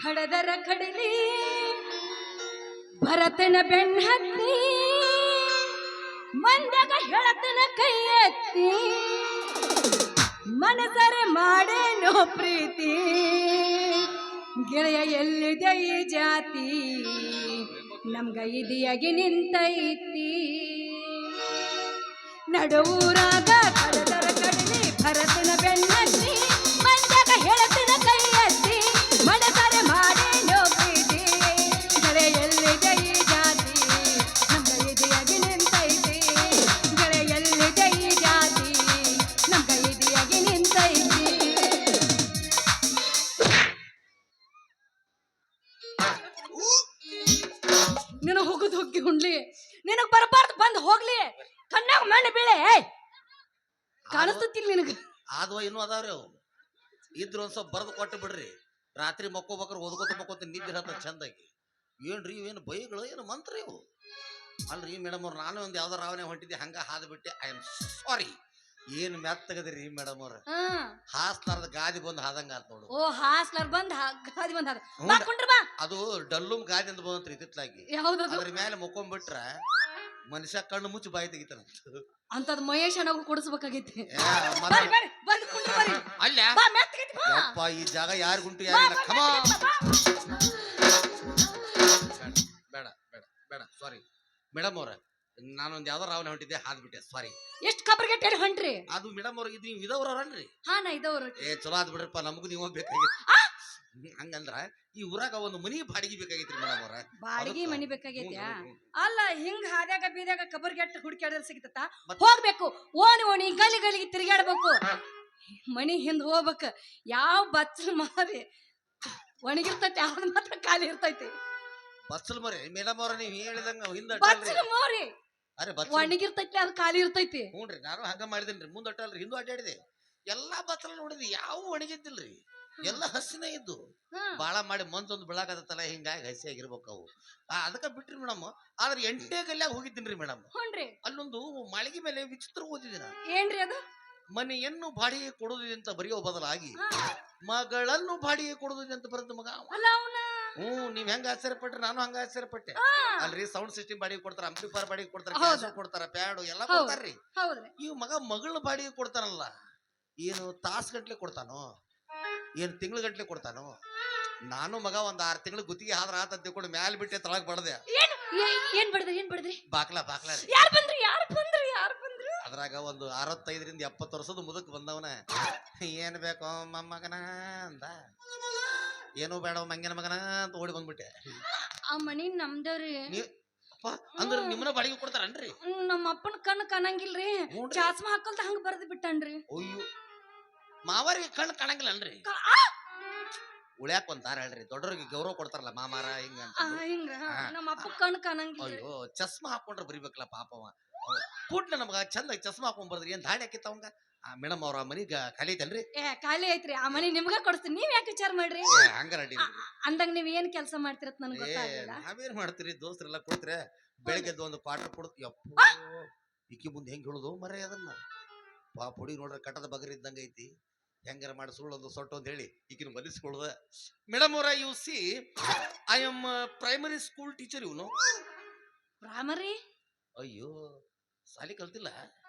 ಕಡದರ ಕಡಲಿ ಭರತನ ಬೆನ್ನತ್ತಿ ಮಂದಗ ಹೇಳತನ ಕೈ ಎತ್ತಿ ಮನಸರೆ ಮಾಡೇನೋ ಪ್ರೀತಿ ಗೆಳೆಯ ಎಲ್ಲಿದೆ ಈ ಜಾತಿ ನಮ್ಗ ಇದಿಯಾಗಿ ನಿಂತೈತಿ ನಡುವೂರಾಗ ಕಡದರ ಕಡಲಿ ಭರತನ ಬೆನ್ನತ್ತಿ ಮಂದಗ ಹೇಳತನ ಕೈ ಎತ್ತಿ ಮನಸರೆ ಮಾಡೇನೋ ಪ್ರೀತಿ ಗೆಳೆಯ ಎಲ್ಲಿದೆ ಈ ಜಾತಿ ನಮ್ಗ ಇದಿಯಾಗಿ ನಿಂತೈತಿ ಗೆಳೆಯ ಎಲ್ಲಿದೆ ಈ ಜಾತಿ ನಮ್ಗ ಇದಿಯಾಗಿ ನಿಂತೈತಿ ನಿನಗೆ ಹೋಗುದು ಹೋಗಿ ಹುಣ್ಲಿ ನಿನಗೆ ಬರಬಾರ್ದು ಬಂದು ಹೋಗ್ಲಿ ಕಣ್ಣಾಗ ಮಣ್ಣು ಬೀಳೆ ಕಾಣಿಸ್ತತಿಲ್ ನಿನಗ ಆದ್ವ ಇನ್ನೂ ಅದಾವ್ರಿ ಅವು ಇದ್ರ ಒಂದ್ ಸ್ವಲ್ಪ ಬರೆದು ಕೊಟ್ಟು ಬಿಡ್ರಿ ರಾತ್ರಿ ಮಕ್ಕೋಬೇಕ್ರೆ ಓದ್ಕೋತ ನಿದ್ದೆ ಹತ್ತ ಚಂದಾಗಿ ಏನ್ರಿ ಇವೇನು ಬೈಗಳು ಏನು ಮಂತ್ರ ಇವು ಅಲ್ರಿ ಮೇಡಮ್ ಅವ್ರು ನಾನು ಒಂದು ಯಾವ್ದಾರ ರಾವಣೆ ಹೊಂಟಿದ್ದೆ ಹಂಗ ಹಾದ್ ಬಿಟ್ಟೆ ಐ ಆಮ್ ಸಾರಿ ಏನ್ ಮೆತ್ತಗದ್ರಿ ಮೇಡಮ್ ಅವ್ರ ಹಾಸ್ಲಾರ್ದ ಗಾದಿ ಬಂದು ಹಾದಂಗ ಆತ್ ನೋಡು ಓ ಹಾಸ್ಲಾರ್ ಬಂದ್ ಗಾದಿ ಬಂದ್ ಬಾ ಕುಂಡ್ರ ಬಾ ಅದು ಡಲ್ಲುಮ್ ಗಾದಿ ಅಂತ ಬಂದ್ರಿ ಇತ್ತಿತ್ಲಾಗಿ ಅದ್ರ ಮೇಲೆ ಮುಕ್ಕೊಂಡ್ಬಿಟ್ರ ಮನುಷ್ಯ ಕಣ್ಣು ಮುಚ್ಚಿ ಬಾಯಿ ತೆಗಿತಾನ ಅಂತದ್ ಮಹೇಶ್ ಅಣ್ಣಗೂ ಕೊಡಿಸ್ಬೇಕಾಗೈತಿ ಅಲ್ಲ ಯಪ್ಪ ಈ ಜಾಗ ಯಾರಿಗುಂಟು ಯಾರಿಲ್ಲ ಖಮ ಬೇಡ ಬೇಡ ಬೇಡ ಸಾರಿ ಮೇಡಮ್ ಅವ್ರ ನಾನೊಂದ್ ಯಾವ್ದಾರ ರಾವಣೆ ಹೊಂಟಿದ್ದೆ ಹಾದ್ಬಿಟ್ಟೆ ಸಾರಿ ಎಷ್ಟು ಕಬ್ರಿಗೆ ಹೊಂಟ್ರಿ ಅದು ಮೇಡಮ್ ಅವ್ರಿಗೆ ಇದು ನೀವು ಇದವ್ರನ್ರಿ ಹಾ ನಾ ಇದವ್ರ ಚಲೋ ಆದ್ ಬಿಡ್ರಪ್ಪ ನಮಗೂ ನೀವು ಬೇಕಾಗಿತ್ತು ಹಂಗಂದ್ರ ಈ ಊರಾಗ ಒಂದು ಮನಿ ಬಾಡಿಗೆ ಬೇಕಾಗಿತ್ರಿ ಮೇಡಮ್ ಅವ್ರ ಬಾಡಿಗೆ ಮನಿ ಬೇಕಾಗೈತ್ಯಾ ಅಲ್ಲ ಹಿಂಗ್ ಹಾದ್ಯಾಗ ಬೀದ್ಯಾಗ ಕಬರ್ಗೆಟ್ಟ ಹುಡುಕ್ಯಾಡಲ್ ಸಿಗ್ತತ ಹೋಗ್ಬೇಕು ಓಣಿ ಓಣಿ ಗಲಿ ಗಲಿಗೆ ತಿರುಗಾಡ್ಬೇಕು ಮನಿ ಹಿಂದ್ ಹೋಗ್ಬೇಕ ಯಾವ ಬಚ್ಚಲ್ ಮಾರಿ ಒಣಗಿರ್ತೈತಿ ಯಾವ್ದು ಮಾತ್ರ ಖಾಲಿ ಇರ್ತೈತಿ ಬಚ್ಚಲ್ ಮರಿ ಮೇಡಮ್ ಅವ್ರ ನೀವ್ ಹೇಳಿದಂಗ ಹಿಂದ ಬಚ್ಚಲ್ ಮೋರಿ ಅರೆ ಒಣಗಿರ್ತೈತಿ ಅದು ಖಾಲಿ ಇರ್ತೈತಿ ಹ್ಞೂನ್ರಿ ನಾನು ಹಂಗ ಮಾಡಿದೇನ್ರಿ ಮುಂದ್ ಅಟ್ಟಲ್ರಿ ಹಿಂದೂ ಅಡ್ಡಾಡಿದೆ ಎಲ್ಲಾ ಬಚ್ಚಲ್ ನೋಡಿದ್ರಿ ಯಾವ ಒಣಗಿದ್ದಿಲ್ರಿ ಎಲ್ಲ ಹಸಿನೇ ಇದ್ದು ಬಾಳ ಮಾಡಿ ಮಂದೊಂದು ಬೆಳಗಾಗತ್ತಲ್ಲ ಹಿಂಗಾಗಿ ಹಸಿಯಾಗಿರ್ಬೇಕು ಅವು ಅದಕ್ಕ ಬಿಟ್ರಿ ಮೇಡಮ್ ಆದ್ರೆ 8ನೇ ಗಲ್ಯಾಗ ಹೋಗಿದ್ದೀನ್ರಿ ಮೇಡಮ್ ಅಲ್ಲೊಂದು ಮಾಳಿಗೆ ಮೇಲೆ ವಿಚಿತ್ರ ಓದಿದಿನ ಏನ್ರಿ ಅದು ಮನೆಯನ್ನು ಬಾಡಿಗೆ ಕೊಡುದಿದೆ ಅಂತ ಬರೆಯೋ ಬದಲಾಗಿ ಮಗಳನ್ನು ಬಾಡಿಗೆ ಕೊಡುದಿದೆ ಅಂತ ಬರೆದ ಮಗ ನೀವ್ ಹೆಂಗ ಆಶ್ಚರ್ಯಪಟ್ರಿ ನಾನು ಹಂಗ ಆಶ್ಚರ್ಯಪಟ್ಟೆ ಅಲ್ರಿ ಸೌಂಡ್ ಸಿಸ್ಟಮ್ ಬಾಡಿಗೆ ಕೊಡ್ತಾರ ಅಂಪ್ಲಿಫೈರ್ ಬಾಡಿಗೆ ಕೊಡ್ತಾರ ಕ್ಯಾಸೆಟ್ ಕೊಡ್ತಾರ ಪ್ಯಾಡು ಎಲ್ಲ ಕೊಡ್ತಾರ್ರಿ ಇವ್ ಮಗ ಮಗಳ ಬಾಡಿಗೆ ಕೊಡ್ತಾನಲ್ಲ ಏನು ತಾಸ್ ಗಂಟ್ಲೆ ಕೊಡ್ತಾನೋ ಏನ್ ತಿಂಗಳ ಗಂಟ್ಲೆ ಕೊಡ್ತಾನೋ ನಾನು ಮಗ ಒಂದ್ 6 ತಿಂಗಳು ಗುತ್ತಿಗೆ ಆದ್ರ ಆತ ತಿಳ್ಕೊಂಡು ಮ್ಯಾಲ ಬಿಟ್ಟೆ ತಳಗ್ ಬಡದೆ ಏನ್ ಬಡದ್ರಿ ಬಾಕ್ಲಾ ಯಾರು ಬಂದ್ರಿ ಅದ್ರಾಗ ಒಂದು 65ರಿಂದ 70 ವರ್ಷದ ಮುದಕ್ ಬಂದವನ ಏನ್ ಬೇಕೋ ಮೊಮ್ಮಗನ ಅಂದ ಏನೋ ಬೇಡ ಮಂಗನ ಮಗನ ಅಂತ ಓಡಿ ಬಂದ್ಬಿಟ್ಟೆ ಆ ಮನಿ ನಮ್ದವ್ರಿ ಅಂದ್ರ ನಿಮ್ಮನ್ನ ಬಾಡಿಗೆ ಕೊಡ್ತಾರನ್ರಿ ನಮ್ಮ ಅಪ್ಪನ ಕಣ್ಣು ಕಾಣಂಗಿಲ್ರಿ ಚಾಸ್ಮಾ ಹಾಕಲ್ದ ಹಂಗ ಬರ್ದ್ ಬಿಟ್ಟನ್ರಿ ಅಯ್ಯೋ ಮಾವರಿಗೆ ಕಣ್ಣು ಕಾಣಂಗಿಲ್ಲನ್ರಿ ಉಳ್ಯಾಕ ಒಂದ್ ದಾರ ಹೇಳ್ರಿ ದೊಡ್ಡವ್ರಿಗೆ ಗೌರವ ಕೊಡ್ತಾರಲ್ಲ ಮಾಮಾರ ಹಿಂಗ ನಮ್ಮ ಅಪ್ಪ ಕಣ್ಣು ಕಾಣಂಗಿಲ್ಲ ಅಯ್ಯೋ ಚಸ್ಮಾ ಹಾಕೊಂಡ್ರೆ ಬರಿಬೇಕಲ್ಲ ಪಾಪವ ಕೂಡ್ಲ ನಮಗ ಚಂದ ಚಸ್ಮಾ ಹಾಕೊಂಡ್ ಬರ್ದ್ರಿ ಏನ್ ದಾಡಿ ಹಾಕಿತ್ತ ಅವಂಗ ಮೇಡಮ್ ಅವ್ರ ಮನಿಗ ಖಾಲಿ ಐತಲ್ರಿ ಖಾಲಿ ಐತ್ರಿ ಆ ಮನಿ ನಿಮ್ಗ ಕೊಡ್ತೀನಿ ನೀವ್ ಯಾಕೆ ವಿಚಾರ ಮಾಡ್ರಿ ಹಂಗಾರ ಅಂದಾಗ ನೀವ್ ಏನ್ ಕೆಲಸ ಮಾಡ್ತಿರತ್ ನನ್ಗೆ ಗೊತ್ತಾಗಲ್ಲ ನಾವೇನ್ ಮಾಡ್ತೀರಿ ದೋಸ್ತರೆಲ್ಲ ಕೊಡ್ತೀರ ಬೆಳಿಗ್ಗೆ ಒಂದು ಪಾಠ ಕೊಡ್ತೀವಿ ಅಪ್ಪ ಇಕ್ಕಿ ಮುಂದೆ ಹೆಂಗ್ ಹೇಳುದು ಮರೆ ಅದನ್ನ ಪಾಪ ಹುಡಿ ನೋಡ್ರೆ ಕಟ್ಟದ ಬಗರ್ ಇದ್ದಂಗ ಐತಿ ಹೆಂಗಾರ ಮಾಡಿ ಸುಳ್ಳೊಂದು ಸೊಟ್ಟು ಅಂತ ಹೇಳಿ ಈಗಿನ ಬಲಿಸ್ಕೊಳ್ಳುದ ಮೇಡಮ್ ಅವರ U C I am primary school teacher ಇವನು ಪ್ರೈಮರಿ ಅಯ್ಯೋ ಸಾಲಿ ಕಲ್ತಿಲ್ಲ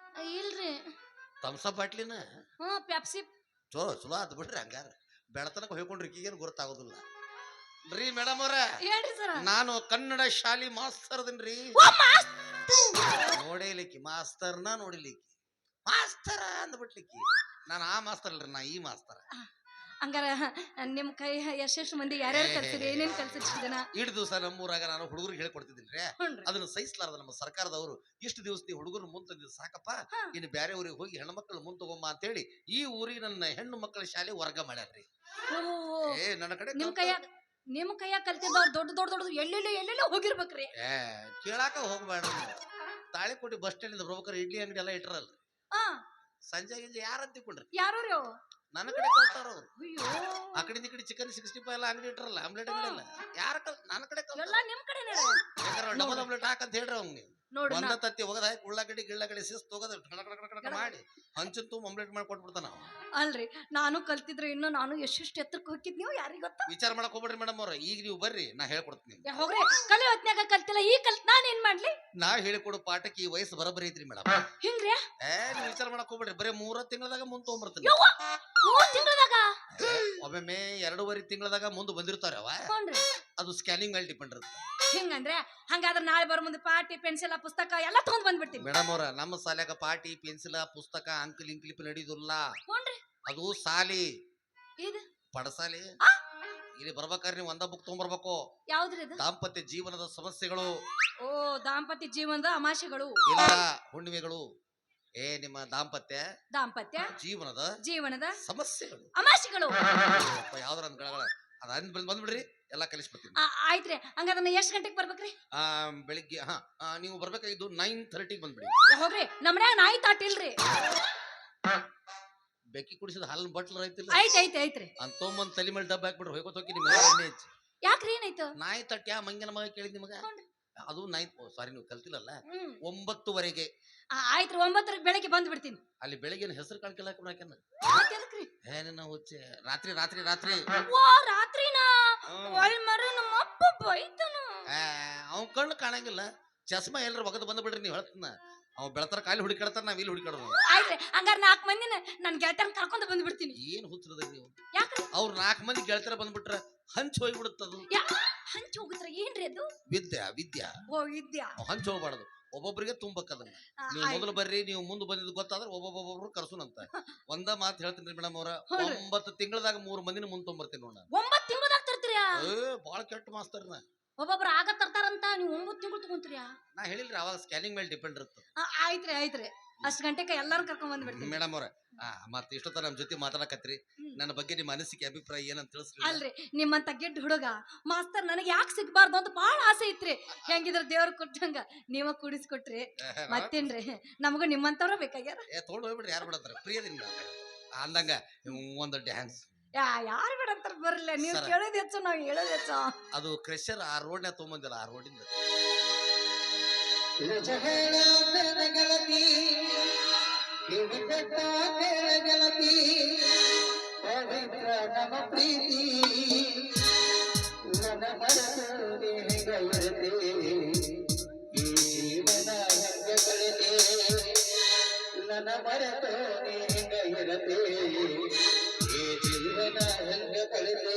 ಇಲ್ರಿ ತಮ್ಸ ಬಾಟ್ಲಿನ ಪೆಪ್ಸಿ ಚಲೋ ಆತ್ ಬಿಡ್ರಿ ಹಂಗಾರ ಬೆಳತನಕ ಹೋಗ್ಕೊಂಡ್ರಿ ಈಗೇನು ಗೊತ್ತಾಗೋದಿಲ್ಲ ರೀ ಮೇಡಮ್ ಅವ್ರ ನಾನು ಕನ್ನಡ ಶಾಲಿ ಮಾಸ್ತರ್ ಅದನ್ರಿ ನೋಡಿಲಿಕ್ಕಿ ಮಾಸ್ತರ್ನ ನೋಡಿಲಿಕ್ಕಿ ಮಾಸ್ತರ ಅಂದ್ಬಿಟ್ಲಿಕ್ಕಿ ನಾನು ಆ ಮಾಸ್ತರ್ ಅಲ್ರಿ ನಾ ಈ ಮಾಸ್ತರ ಹಂಗಾರ ನಿಮ್ ಕೈ ಎಷ್ಟೆಷ್ಟು ಮಂದಿ ಯಾರ್ಯಾರು ಕಲ್ಸಿರಿ ಏನೇನ್ ಕಲ್ಸಿರಿ ಜನ ಇಷ್ಟು ದಿವಸ ನಮ್ಮೂರಾಗ ನಾನು ಹುಡುಗರಿಗೆ ಹೇಳ್ಕೊಡ್ತಿದ್ದೀನಿ ಅದನ್ನ ಸಹಿಸಲಾರ್ದ ನಮ್ಮ ಸರ್ಕಾರದವರು ಇಷ್ಟು ದಿವಸ ನೀವು ಹುಡುಗರು ಮುಂದೆ ಸಾಕಪ್ಪ ಇನ್ನು ಬೇರೆ ಊರಿಗೆ ಹೋಗಿ ಹೆಣ್ಮಕ್ಳು ಮುಂದ್ ತಗೊಂಬ ಅಂತ ಹೇಳಿ ಈ ಊರಿಗೆ ನನ್ನ ಹೆಣ್ಣು ಮಕ್ಕಳ ಶಾಲೆ ವರ್ಗ ಮಾಡ್ಯಾರ್ರಿ ನನ್ನ ಕಡೆ ನಿಮ್ ಕೈಯಾಗ ಕಲ್ತಿದ್ದವ್ರು ದೊಡ್ಡ ಎಲ್ಲೆಲ್ಲೋ ಹೋಗಿರ್ಬೇಕ್ರಿ ಕೇಳಾಕ ಹೋಗ್ಬೇಡ ತಾಳಿಕೋಟಿ ಬಸ್ ಸ್ಟ್ಯಾಂಡ್ ಬರ್ಬೇಕಾರೆ ಇಡ್ಲಿ ಅಂಗಡಿ ಎಲ್ಲ ಇಟ್ರಲ್ರಿ ಸಂಜೆ ಯಾರಂತ ತಿಳ್ಕೊಂಡ್ರಿ ಯಾರು ನನ್ನ ಕಡೆ ಕಲ್ತಾರ ಅವ್ರು ಆ ಕಡೆ ಈ ಕಡೆ ಚಿಕನ್ 65 ಎಲ್ಲ ಅಂಗಡಿ ಇಟ್ರಲ್ಲ ಆಮ್ಲೆಟ್ ಅಂಗಡಿ ಎಲ್ಲ ಯಾರ ನನ್ನ ಕಡೆ ನಿಮ್ ಕಡೆ ಡಬಲ್ ಆಮ್ಲೆಟ್ ಹಾಕಂತ ಹೇಳ್ರಿ ಅವ್ನಿಗೆ ನೋಡು ಒಂದ ತತ್ತಿ ಹೋಗದ ಹಾಕಿ ಉಳ್ಳಾಗಡ್ಡಿ ಗಿಳ್ಳಾಗಡ್ಡಿ ಶಿಸ್ತು ಹೋಗದ ಮಾಡಿ ಹಂಚಿನ ತುಂಬ ಆಮ್ಲೆಟ್ ಮಾಡಿ ಕೊಟ್ಬಿಡ್ತಾನ ನಾವು. ಅಲ್ರಿ ನಾನು ಕಲ್ತಿದ್ರೆ ಇನ್ನು ನಾನು ಎಷ್ಟೆಷ್ಟು ಎತ್ತರಕ್ಕೆ ಹೋಗಿದ್ ನೀವು ಯಾರಿಗ ಗೊತ್ತಾ? ವಿಚಾರ ಮಾಡಕ್ ಹೋಗ್ಬೇಡ್ರಿ ಮೇಡಮ್ ಅವ್ರ, ಈಗ ನೀವು ಬರ್ರಿ ನಾ ಹೇಳ್ಕೊಡ್ತೀನಿ. ಹೋಗ್ರಿ ಕಲಿ ಹೊತ್ನ್ಯಾಗ ಕಲ್ತಿಲ್ಲ ಈ ಕಲ್ತ್ ನಾನ್ ಏನ್ ಮಾಡ್ಲಿ? ನಾ ಹೇಳಿಕೊಡು ಪಾಠಕ್ಕೆ ಈ ವಯಸ್ಸು ಬರಬರಿ ಐತ್ರಿ ಮೇಡಮ್. ಹಿಂಗ್ರಿ ನೀವು ವಿಚಾರ ಮಾಡಕ್ ಹೋಗ್ಬೇಡ್ರಿ, ಬರೀ 3 ತಿಂಗಳದಾಗ ಮುಂದ್ ತಗೊಂಡ್ಬರ್ತೀನಿ. 3 ತಿಂಗಳದಾಗ ಒಮ್ಮೆ 2.5 ತಿಂಗಳದಾಗ ಮುಂದೆ ಬಂದಿರ್ತಾರ ಅವ, ಅದು ಸ್ಕ್ಯಾನಿಂಗ್ ಮೇಲೆ ಡಿಪೆಂಡ್ ಇರುತ್ತೆ. ಹಿಂಗಂದ್ರೆ ಹಂಗಾದ್ರೆ ನಾಳೆ ಬರೋ ಮುಂದೆ ಪಾಟಿ ಪೆನ್ಸಿಲ್ ಪುಸ್ತಕ ಎಲ್ಲ ತಗೊಂಡ್ ಬಂದ್ಬಿಡ್ತೀನಿ. ಮೇಡಮ್ ಅವ್ರ ನಮ್ಮ ಶಾಲ್ಯಾಗ ಪಾಟಿ ಪೆನ್ಸಿಲ್ ಪುಸ್ತಕ ಅಂಕಲ್ ಇಂಕ್ಲಿಪ್ ನಡೀದಿಲ್ಲ. ಅದು ಸಾಲಿ ಇದು ಪಡಸಾಲಿ. ಇಲ್ಲಿ ಬರ್ಬೇಕಾದ್ರೆ ನೀವು ಒಂದ ಬುಕ್ ತಗೊಂಡ್ಬರ್ಬೇಕು. ಯಾವ್ದ್ರಿ ಇದು? ದಾಂಪತ್ಯ ಜೀವನದ ಸಮಸ್ಯೆಗಳು. ಓ ದಾಂಪತ್ಯ ಜೀವನದ ಅಮಾಶೆಗಳು ಇಲ್ಲ ಹುಣ್ಣಿಮೆಗಳು. ನಿಮ್ಮ ದಾಂಪತ್ಯ ಜೀವನದ ಸಮಸ್ಯೆಗಳು ಅಮಾಶೆಗಳು ಯಾವ್ದಾರ ಅದ್ ಬಂದ್ಬಿಡ್ರಿ, ಎಲ್ಲಾ ಕಲಿಸ್ಬಿಡ್ತೀನಿ. ಆಯ್ತ್ರಿ. ಹಂಗಾದ್ರೆ ಎಷ್ಟ್ ಗಂಟೆಗೆ ಬರ್ಬೇಕ್ರಿ? ಬೆಳಿಗ್ಗೆ ನೀವು ಬರ್ಬೇಕಾಗಿದ್ದು 9:30 ಬಂದ್ಬಿಡಿ. ಹೋಗ್ರಿ ನಮ್ಮ ಮನ್ಯಾಗ ನಾಯಿ ತಾಟಿಲ್ರಿ. ಬೆಕ್ಕಿ ಕುಡಿಸಿದ ಹಾಲಿನ ಬಟ್ಲರ್ ಐತಿಲ್ಲ, ಐತ್ರಿ ಅಂತ ತೊಗೊಂಬಂದ್ ತಲೆ ಮೇಲೆ ಡಬ್ಬ ಹಾಕ್ಬಿಡ್ರಿ, ಹೋಗೋತ್ ಹೋಗಿ ನಿಮ್ಗೆ. ಯಾಕ್ರಿ ಏನಾಯ್ತು? ನಾಯಿ ತಟ್ಟ್ಯಾ ಮಂಗನ ಮಗ ಕೇಳಿದ್ ನಿಮಗ? ಅದು 9 ಸಾರಿ ನೀವು ಕಲ್ತಿಲ್ಲಲ್ಲ, 9ವರೆಗೆ. ಆಯ್ತ್ರಿ 9ಕ್ಕೆ ಬೆಳಗ್ಗೆ ಬಂದ್ ಬಿಡ್ತೀನಿ. ಅಲ್ಲಿ ಬೆಳಗ್ಗೆ ಹೆಸರು ಕಾಣ್ಕೆಲ್ಲ ಏನೇನ ಹುಚ್ಚೆ ರಾತ್ರಿ ರಾತ್ರಿ ರಾತ್ರಿ ರಾತ್ರಿನಾ ನಮ್ಮ ಅಪ್ಪ ಬೈತನು. ಅವ್ ಕಣ್ಣು ಕಾಣಂಗಿಲ್ಲ, ಚಸ್ಮಾ ಎಲ್ಲರ ಒಗದ್ ಬಂದ್ಬಿಡ್ರಿ. ನೀವು ಹೇಳ್ತನ ಅವ್ ಬೆಳತಾರ ಕಾಲಿ ಹುಡುಕಾಡ್ತಾರ, ನಾವ್ ಇಲ್ಲಿ ಹುಡುಕಾಡೋದು. ಆಯ್ತ್ರಿ ಹಂಗಾರ 4 ಮಂದಿನ ನನ್ ಗೆಳತನ ಕರ್ಕೊಂಡ್ ಬಂದ್ಬಿಡ್ತೀನಿ. ಏನ್ ಹುಚ್ಚರದ ನೀವು? ಯಾಕ್ರಿ? ಅವ್ರ 4 ಮಂದಿ ಗೆಳತರ ಬಂದ್ಬಿಟ್ರ ಹಂಚ್ ಹೋಗ್ಬಿಡುತ್ತದು. ಹಂಚ್ ಹೋಗುದ್ರ ಏನ್ರಿ ಅದು? ವಿದ್ಯಾ. ಓ ವಿದ್ಯಾ. ಹಂಚ್ ಹೋಗ್ಬಾರ್ದು, ಒಬ್ಬೊಬ್ರಿಗೆ ತುಂಬಕ್ಕದನ್ನ. ನೀವು ಮೊದಲು ಬರ್ರಿ, ನೀವು ಮುಂದೆ ಬಂದಿದ್ದು ಗೊತ್ತಾದ್ರೆ ಒಬ್ಬೊಬ್ಬೊಬ್ರು ಕರ್ಸುನಂತ. ಒಂದ ಮಾತು ಹೇಳ್ತೀನಿ ಮೇಡಮ್ ಅವ್ರ, 9 ತಿಂಗಳದಾಗ 3 ಮಂದಿನ ಮುಂದ್ ತೊಗೊಂಬರ್ತೀನಿ ನೋಡ. 9 ತಿಂಗಳದಾಗ ತರ್ತೀರಾ? ಬಾಳ ಕೆಟ್ಟ ಮಾಸ್ತರ್ನ. ಒಬ್ಬೊಬ್ರು ಆಗ ತರ್ತಾರಂತ, ನೀವು 9 ತಿಂಗಳು ತಗೊಂತೀರಾ? ನಾ ಹೇಳಿಲ್ರಿ, ಅವಾಗ ಸ್ಕ್ಯಾನಿಂಗ್ ಮೇಲೆ ಡಿಪೆಂಡ್ ಇರುತ್ತೆ. ಆಯ್ತ್ರಿ ಅಷ್ಟ್ ಗಂಟೆಗೆ ಎಲ್ಲಾರು ಕರ್ಕೊಂಡ್ ಬಂದ್ಬಿಡ್ತೀನಿ. ಮೇಡಮ್ ಅವ್ರ ಮತ್ತೆ ಇಷ್ಟೊತ್ತ ನಮ್ ಜೊತೆ ಮಾತಾಡಕತ್ರಿ, ನನ್ನ ಬಗ್ಗೆ ನಿಮ್ಮ ಅನಿಸಿಕೆ ಅಭಿಪ್ರಾಯ ಏನಂತ ತಿಳಿಸ್ರಿ. ಅಲ್ರಿ ನಿಮ್ಮಂತ ಗೆಡ್ ಹುಡುಗ ಮಾಸ್ತರ್ ನನಗೆ ಯಾಕೆ ಸಿಗ್ಬಾರ್ದು ಅಂತ ಬಹಳ ಆಸೆ ಇತ್ರಿ. ಹೆಂಗಿದ್ರ ದೇವ್ರ ಕೊಟ್ಟಂಗ ನೀವ ಕೂಡಿಸ್ಕೊಟ್ರಿ, ಮತ್ತೇನ್ರಿ ನಮಗೂ ನಿಮ್ಮಂತವ್ರ ಬೇಕಾಗ್ಯಾರ. ತೊಗೊಂಡು ಹೋಗ್ಬಿಡ್ರಿ, ಯಾರು ಬಿಡತ್ತಾರ ಪ್ರಿಯದಿಂದ ಅಂದಂಗ ಒಂದು ಡ್ಯಾನ್ಸ್. ಯಾರು ಬಿಡಂತಾರ ಬರ್ಲಿಲ್ಲ, ನೀವು ಕೇಳೋದ್ ಹೆಚ್ಚು ನಾವ್ ಹೇಳೋದ್ ಹೆಚ್ಚು. ಅದು ಕ್ರೆಷರ್ ಆ ರೋಡ್ನ್ಯಾಗ ತೊಗೊಂಬಂದಿಲ್ಲ, ಆ ರೋಡಿಂದ ಗೆಳತಿ ಪವಿತ್ರ ನಮ್ಮ ಪ್ರೀತಿ ನನ್ನ ಮನಸ್ಸು ಹೆಂಗಿರತೆ, ಈ ಜೀವನ ಹೆಂಗ ಕಳೆದೆ, ನನ್ನ ಮನಸ್ಸು ಹೆಂಗಿರತೆ, ಈ ಜೀವನ ಹೆಂಗ ಕಳೆದೆ.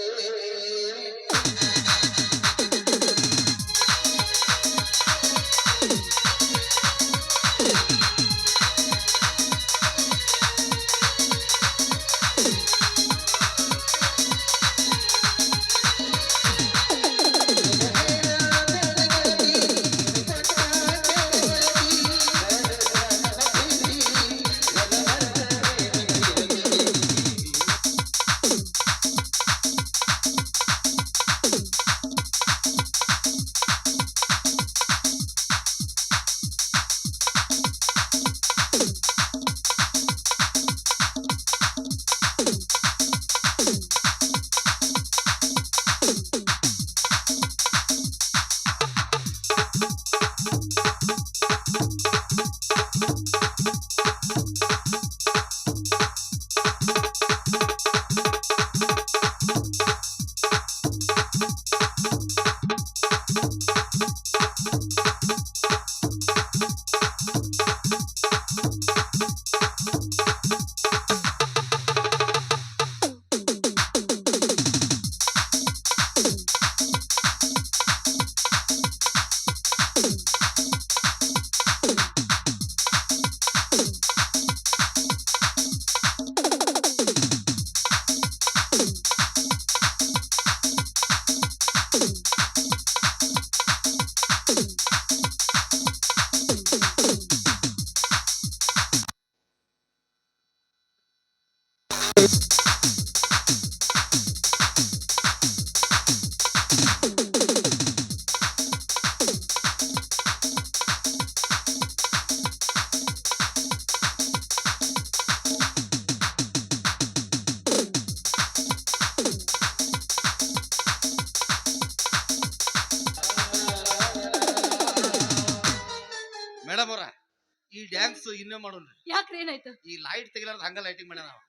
ಡ್ಯಾನ್ಸ್ ಇನ್ನೇ ಮಾಡೋಣ್ರಿ. ಯಾಕ್ರಿ ಏನಾಯ್ತು? ಈ ಲೈಟ್ ತೆಗಿಲಾರ್ದ ಹಂಗ ಲೈಟಿಂಗ್ ಮಾಡ್ಯಾನ ನಾವು.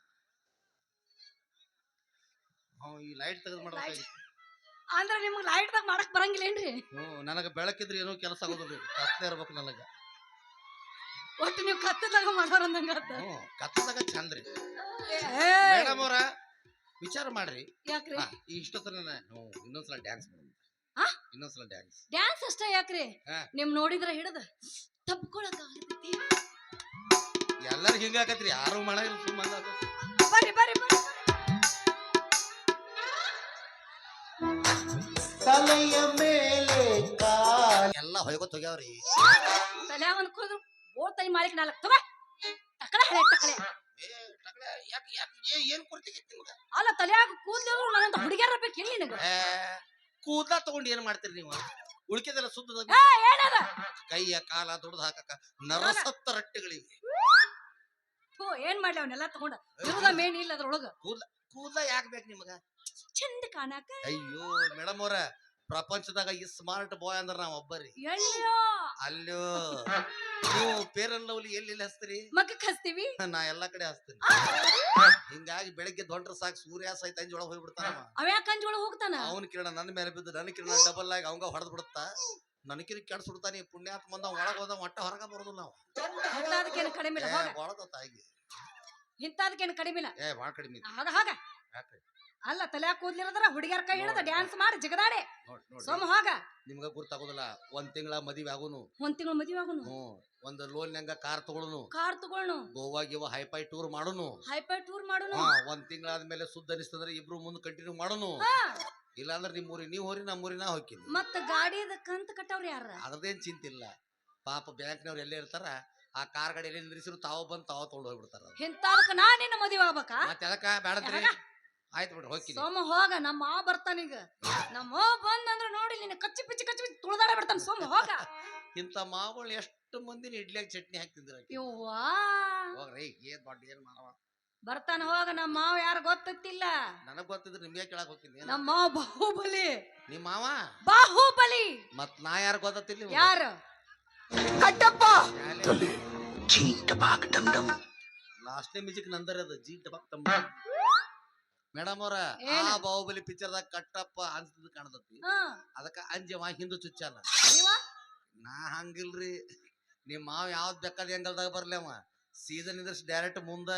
ಈ ಲೈಟ್ ತೆಗೆದು ಮಾಡ್ಬೇಕಾಗಿ. ಅಂದ್ರ ನಿಮ್ಗ್ ಲೈಟ್ದಾಗ ಮಾಡಕ್ ಬರಂಗಿಲ್ಲೇನ್ರಿ? ನನಗ ಬೆಳಕಿದ್ರೆ ಏನೋ ಕೆಲಸ ಆಗೋದಿಲ್ಲ, ಕತ್ಲೆ ಇರ್ಬೇಕು ನನಗ. ಒಟ್ಟು ನೀವು ಕತ್ತದಾಗ ಮಾಡೋರ್ ಅಂದಂಗಾತ. ಕತ್ತದಾಗ ಚಂದ್ರಿ. ಮೇಡಮ್ ಅವ್ರ ವಿಚಾರ ಮಾಡ್ರಿ. ಯಾಕ್ರಿ? ಇಷ್ಟೊತ್ತನ ಇನ್ನೊಂದ್ಸಲ ಡ್ಯಾನ್ಸ್ ಮಾಡೋಣ. ಇನ್ನೊಂದ್ಸಲ ಡ್ಯಾನ್ಸ್. ಡ್ಯಾನ್ಸ್ ಅಷ್ಟೇ ಯಾಕ್ರಿ? ನಿಮ್ ನೋಡಿದ್ರ ಹಿಡದ ತಪ್ಕೊಳಕ ಆಗತೈತಿ. ಎಲ್ಲಾರು ಹಿಂಗ ಆಕತ್ರಿ, ಯಾರು ಮಾಡಂಗಿಲ್ಲ, ಸುಮ್ಮನೆ ಬರ್ರಿ ಬರ್ರಿ ಬರ್ರಿ. ತಲೆಯ ಮೇಲೆ ಎಲ್ಲ ಹೊಯ್ಕೊತ್ ಹೋಗ್ಯಾವ್ರಿ. ತಲೆ ಒಂದ್ ಕೂದ್ರು ಓಡ್ತಾಯಿ ಮಾಲಿಕ್ ನಾಲ್ಕು ತಗೋ ಟಕಳೆ ಹಳೆ ಟಕಳೆ. ಏನ್ ಕೊಡ್ತೀವಿ ಅಲ್ಲ ತಲೆಯಾಗ ಕೂದ್ಲಿದ್ರು ನನ್ನಂತ ಹುಡುಗಿಯರ ಬೇಕು ಎಲ್ಲಿ ನಿನಗ? ಕೂದ್ಲ ತಗೊಂಡ್ ಏನ್ ಮಾಡ್ತೀರಿ ನೀವು? ಉಳ್ಕಿದೆಲ್ಲ ಸುತ್ತದ ಏನದ? ಕೈಯ ಕಾಲ ದುಡ್ದು ಹಾಕಕ ನರಸತ್ತ ರಟ್ಟೆಗಳಿವೆ. ಏನ್ ಮಾಡ್ಲಿ ಅವನ್ನೆಲ್ಲ ತಗೊಂಡ ಇರುದ ಮೇನ್ ಇಲ್ಲ ಅದ್ರೊಳಗ. ಕೂದ್ಲ ಯಾಕೆ ಬೇಕು ನಿಮಗ? ಚಂದ ಕಾಣಾಕ. ಅಯ್ಯೋ ಮೇಡಮ್ ಅವ್ರ, ಪ್ರಪಂಚದಾಗ ಈ ಸ್ಮಾರ್ಟ್ ಬಾಯ್ ಅಂದ್ರ ನಾವ್ ಒಬ್ಬರಿ. ಎಲ್ಲಿಯೋ ಅಲ್ಲೋ ನೀವು ಪೇರನ್ ಲವ್ಲಿ ಎಲ್ಲಿ ಹಚ್ತೀರಿ? ಮಗಕ್ ಹಚ್ತೀವಿ. ನಾ ಎಲ್ಲಾ ಕಡೆ ಹಚ್ತೀನಿ. ಹಿಂಗಾಗಿ ಬೆಳಗ್ಗೆ ದೊಡ್ಡ ಸಾಕು ಸೂರ್ಯ ಸಹಿತ ಅಂಜೊಳಗ್ ಹೋಗ್ಬಿಡ್ತಾನ. ಅವ್ಯಾಕ ಅಂಜೊಳಗ್ ಹೋಗ್ತಾನ? ಅವನ್ ಕಿರಣ ನನ್ನ ಮೇಲೆ ಬಿದ್ದು ನನ್ನ ಕಿರಣ ಡಬಲ್ ಆಗಿ ಅವಂಗ ಹೊಡೆದ್ ಬಿಡುತ್ತ. ನನಕಿರಿ ಕೆಡ್ಸ್ಬಿಡ್ತಾನೆ. ಪುಣ್ಯಾತ್ಮ ಬಂದ ಒಳಗ್ ಹೋದ ಒಟ್ಟ ಹೊರಗ ಬರೋದಿಲ್ಲ ನಾವು. ಇಂಥದಕ್ಕೇನು ಕಡಿಮೆ ಇಲ್ಲ ಹೋಗ. ಒಳದ ತಾಯಿಗೆ ಇಂಥದಕ್ಕೇನು ಕಡಿಮೆ ಇಲ್ಲ. ಬಾಳ ಕಡಿಮೆ. ಹಾಗ ಹಾಗ ಅಲ್ಲ ತಲೆಯಾಗ ಕೂದ್ಲಿರದ್ರ ಹುಡುಗಿಯರ ಕೈ ಹಿಡದ ಡ್ಯಾನ್ಸ್ ಮಾಡಿ ಜಗದಾಡೆ ಸೋಮ ಹೋಗ. ನಿಮ್ಗ ಗುರ್ತಾಗೋದಿಲ್ಲ. ಒಂದ್ ತಿಂಗಳ ಮದುವೆ ಆಗುನು. ಒಂದ್ ತಿಂಗಳು ಮದುವೆ ಆಗುನು. ಒಂದ್ ಲೋನ್ಯಾಗ ಕಾರ್ ತಗೊಳುನು. ಕಾರ್ ತಗೊಳ್ನು. ಗೋವಾ ಗಿವಾ ಹೈಫೈ ಟೂರ್ ಮಾಡುನು. ಹೈಫೈ ಟೂರ್ ಮಾಡುನು. ಒಂದ್ ತಿಂಗಳಾದ್ಮೇಲೆ ಸುದ್ದ ಅನಿಸ್ತಂದ್ರೆ ಇಬ್ರು ಮುಂದ್ ಕಂಟಿನ್ಯೂ ಮಾಡುನು. ಇಲ್ಲಾಂದ್ರೆ ನಿಮ್ ಊರಿ ನೀವ್ ಹೋರಿ ನಮ್ಮ ಊರಿ ನಾ ಹೋಗ್ತೀನಿ. ಮತ್ತ ಗಾಡಿದ ಕಂತ ಕಟ್ಟವ್ರ ಯಾರ? ಅದ್ರದೇನ್ ಚಿಂತಿಲ್ಲ. ಪಾಪ ಬ್ಯಾಂಕ್ನವ್ರು ಎಲ್ಲೇ ಇರ್ತಾರ, ಆ ಕಾರ್ ಗಾಡಿ ಎಲ್ಲಿ ನಿಂದ್ರಿಸಿರು ತಾವ ಬಂದ್ ತಾವ ತಗೊಂಡ್ ಹೋಗ್ಬಿಡ್ತಾರ. ಇಂಥದಕ್ಕ ನಾ ನಿನ್ನ ಮದುವೆ ಆಗ್ಬೇಕಾ? ಮತ್ತೆ ಅದಕ್ಕ ಬೇಡದ್ರಿ. ಆಯ್ತು ಬಿಡ್ರಿ ಹೋಗ್ತೀನಿ. ಸೋಮ ಹೋಗ. ನಮ್ಮ ಮಾವ ಬರ್ತಾನೀಗ. ನಮ್ಮ ಮಾವ ಬಂದಂದ್ರ ನೋಡಿ ನಿನ್ನ ಕಚ್ಚಿ ಪಿಚ್ಚಿ ತುಳಿದಾಡ ಬಿಡ್ತಾನ. ಸೋಮ ಹೋಗ. ಇಂತ ಮಾವುಗಳು ಎಷ್ಟು ಮಂದಿನ ಇಡ್ಲಿಯಾಗ ಚಟ್ನಿ ಹಾಕ್ತಿದ್ರ. ಯವ್ವಾ ಹೋಗ್ರಿ, ಏನ್ ದೊಡ್ಡ ಏನ್ ಮಾಡವ. ಬರ್ತಾನ ಹೋಗ. ನಮ್ಮ ಮಾವ ಯಾರು ಗೊತ್ತಿಲ್ಲ. ನನಗ್ ಗೊತ್ತಿದ್ರೆ ನಿಮ್ಗೆ ಕೇಳಕ್ ಹೋಗ್ತೀನಿ. ನಮ್ಮ ಮಾವ ಬಾಹುಬಲಿ. ನಿಮ್ ಮಾವ ಬಾಹುಬಲಿ. ಮತ್ ನಾ ಯಾರು ಗೊತ್ತಿಲ್ಲ. ಯಾರು? ಕಟ್ಟಪ್ಪ. ಲಾಸ್ಟ್ನೇ ಮ್ಯೂಸಿಕ್ ನಂದರ ಅದು ಜಿ ಟಬಕ್ ಟಮ್. ಮೇಡಮ್ ಅವ್ರ, ಆ ಬಾಹುಬಲಿ ಪಿಕ್ಚರ್ದಾಗ ಕಟ್ಟಪ್ಪ ಅನ್ಸಿದ್ ಕಾಣತತಿ. ಅದಕ್ಕ ಅಂಜವ ಹಿಂದೂ ಚುಚ್ಚಾನ. ನಾ ಹಂಗಿಲ್ರಿ. ನಿಮ್ ಮಾವ ಯಾವ್ದ್ ಬೇಕಾದ ಎಂಗಲ್ದಾಗ ಬರ್ಲಿ ಅವ ಸೀಸನ್ ಇದ್ರ ಡೈರೆಕ್ಟ್ ಮುಂದ.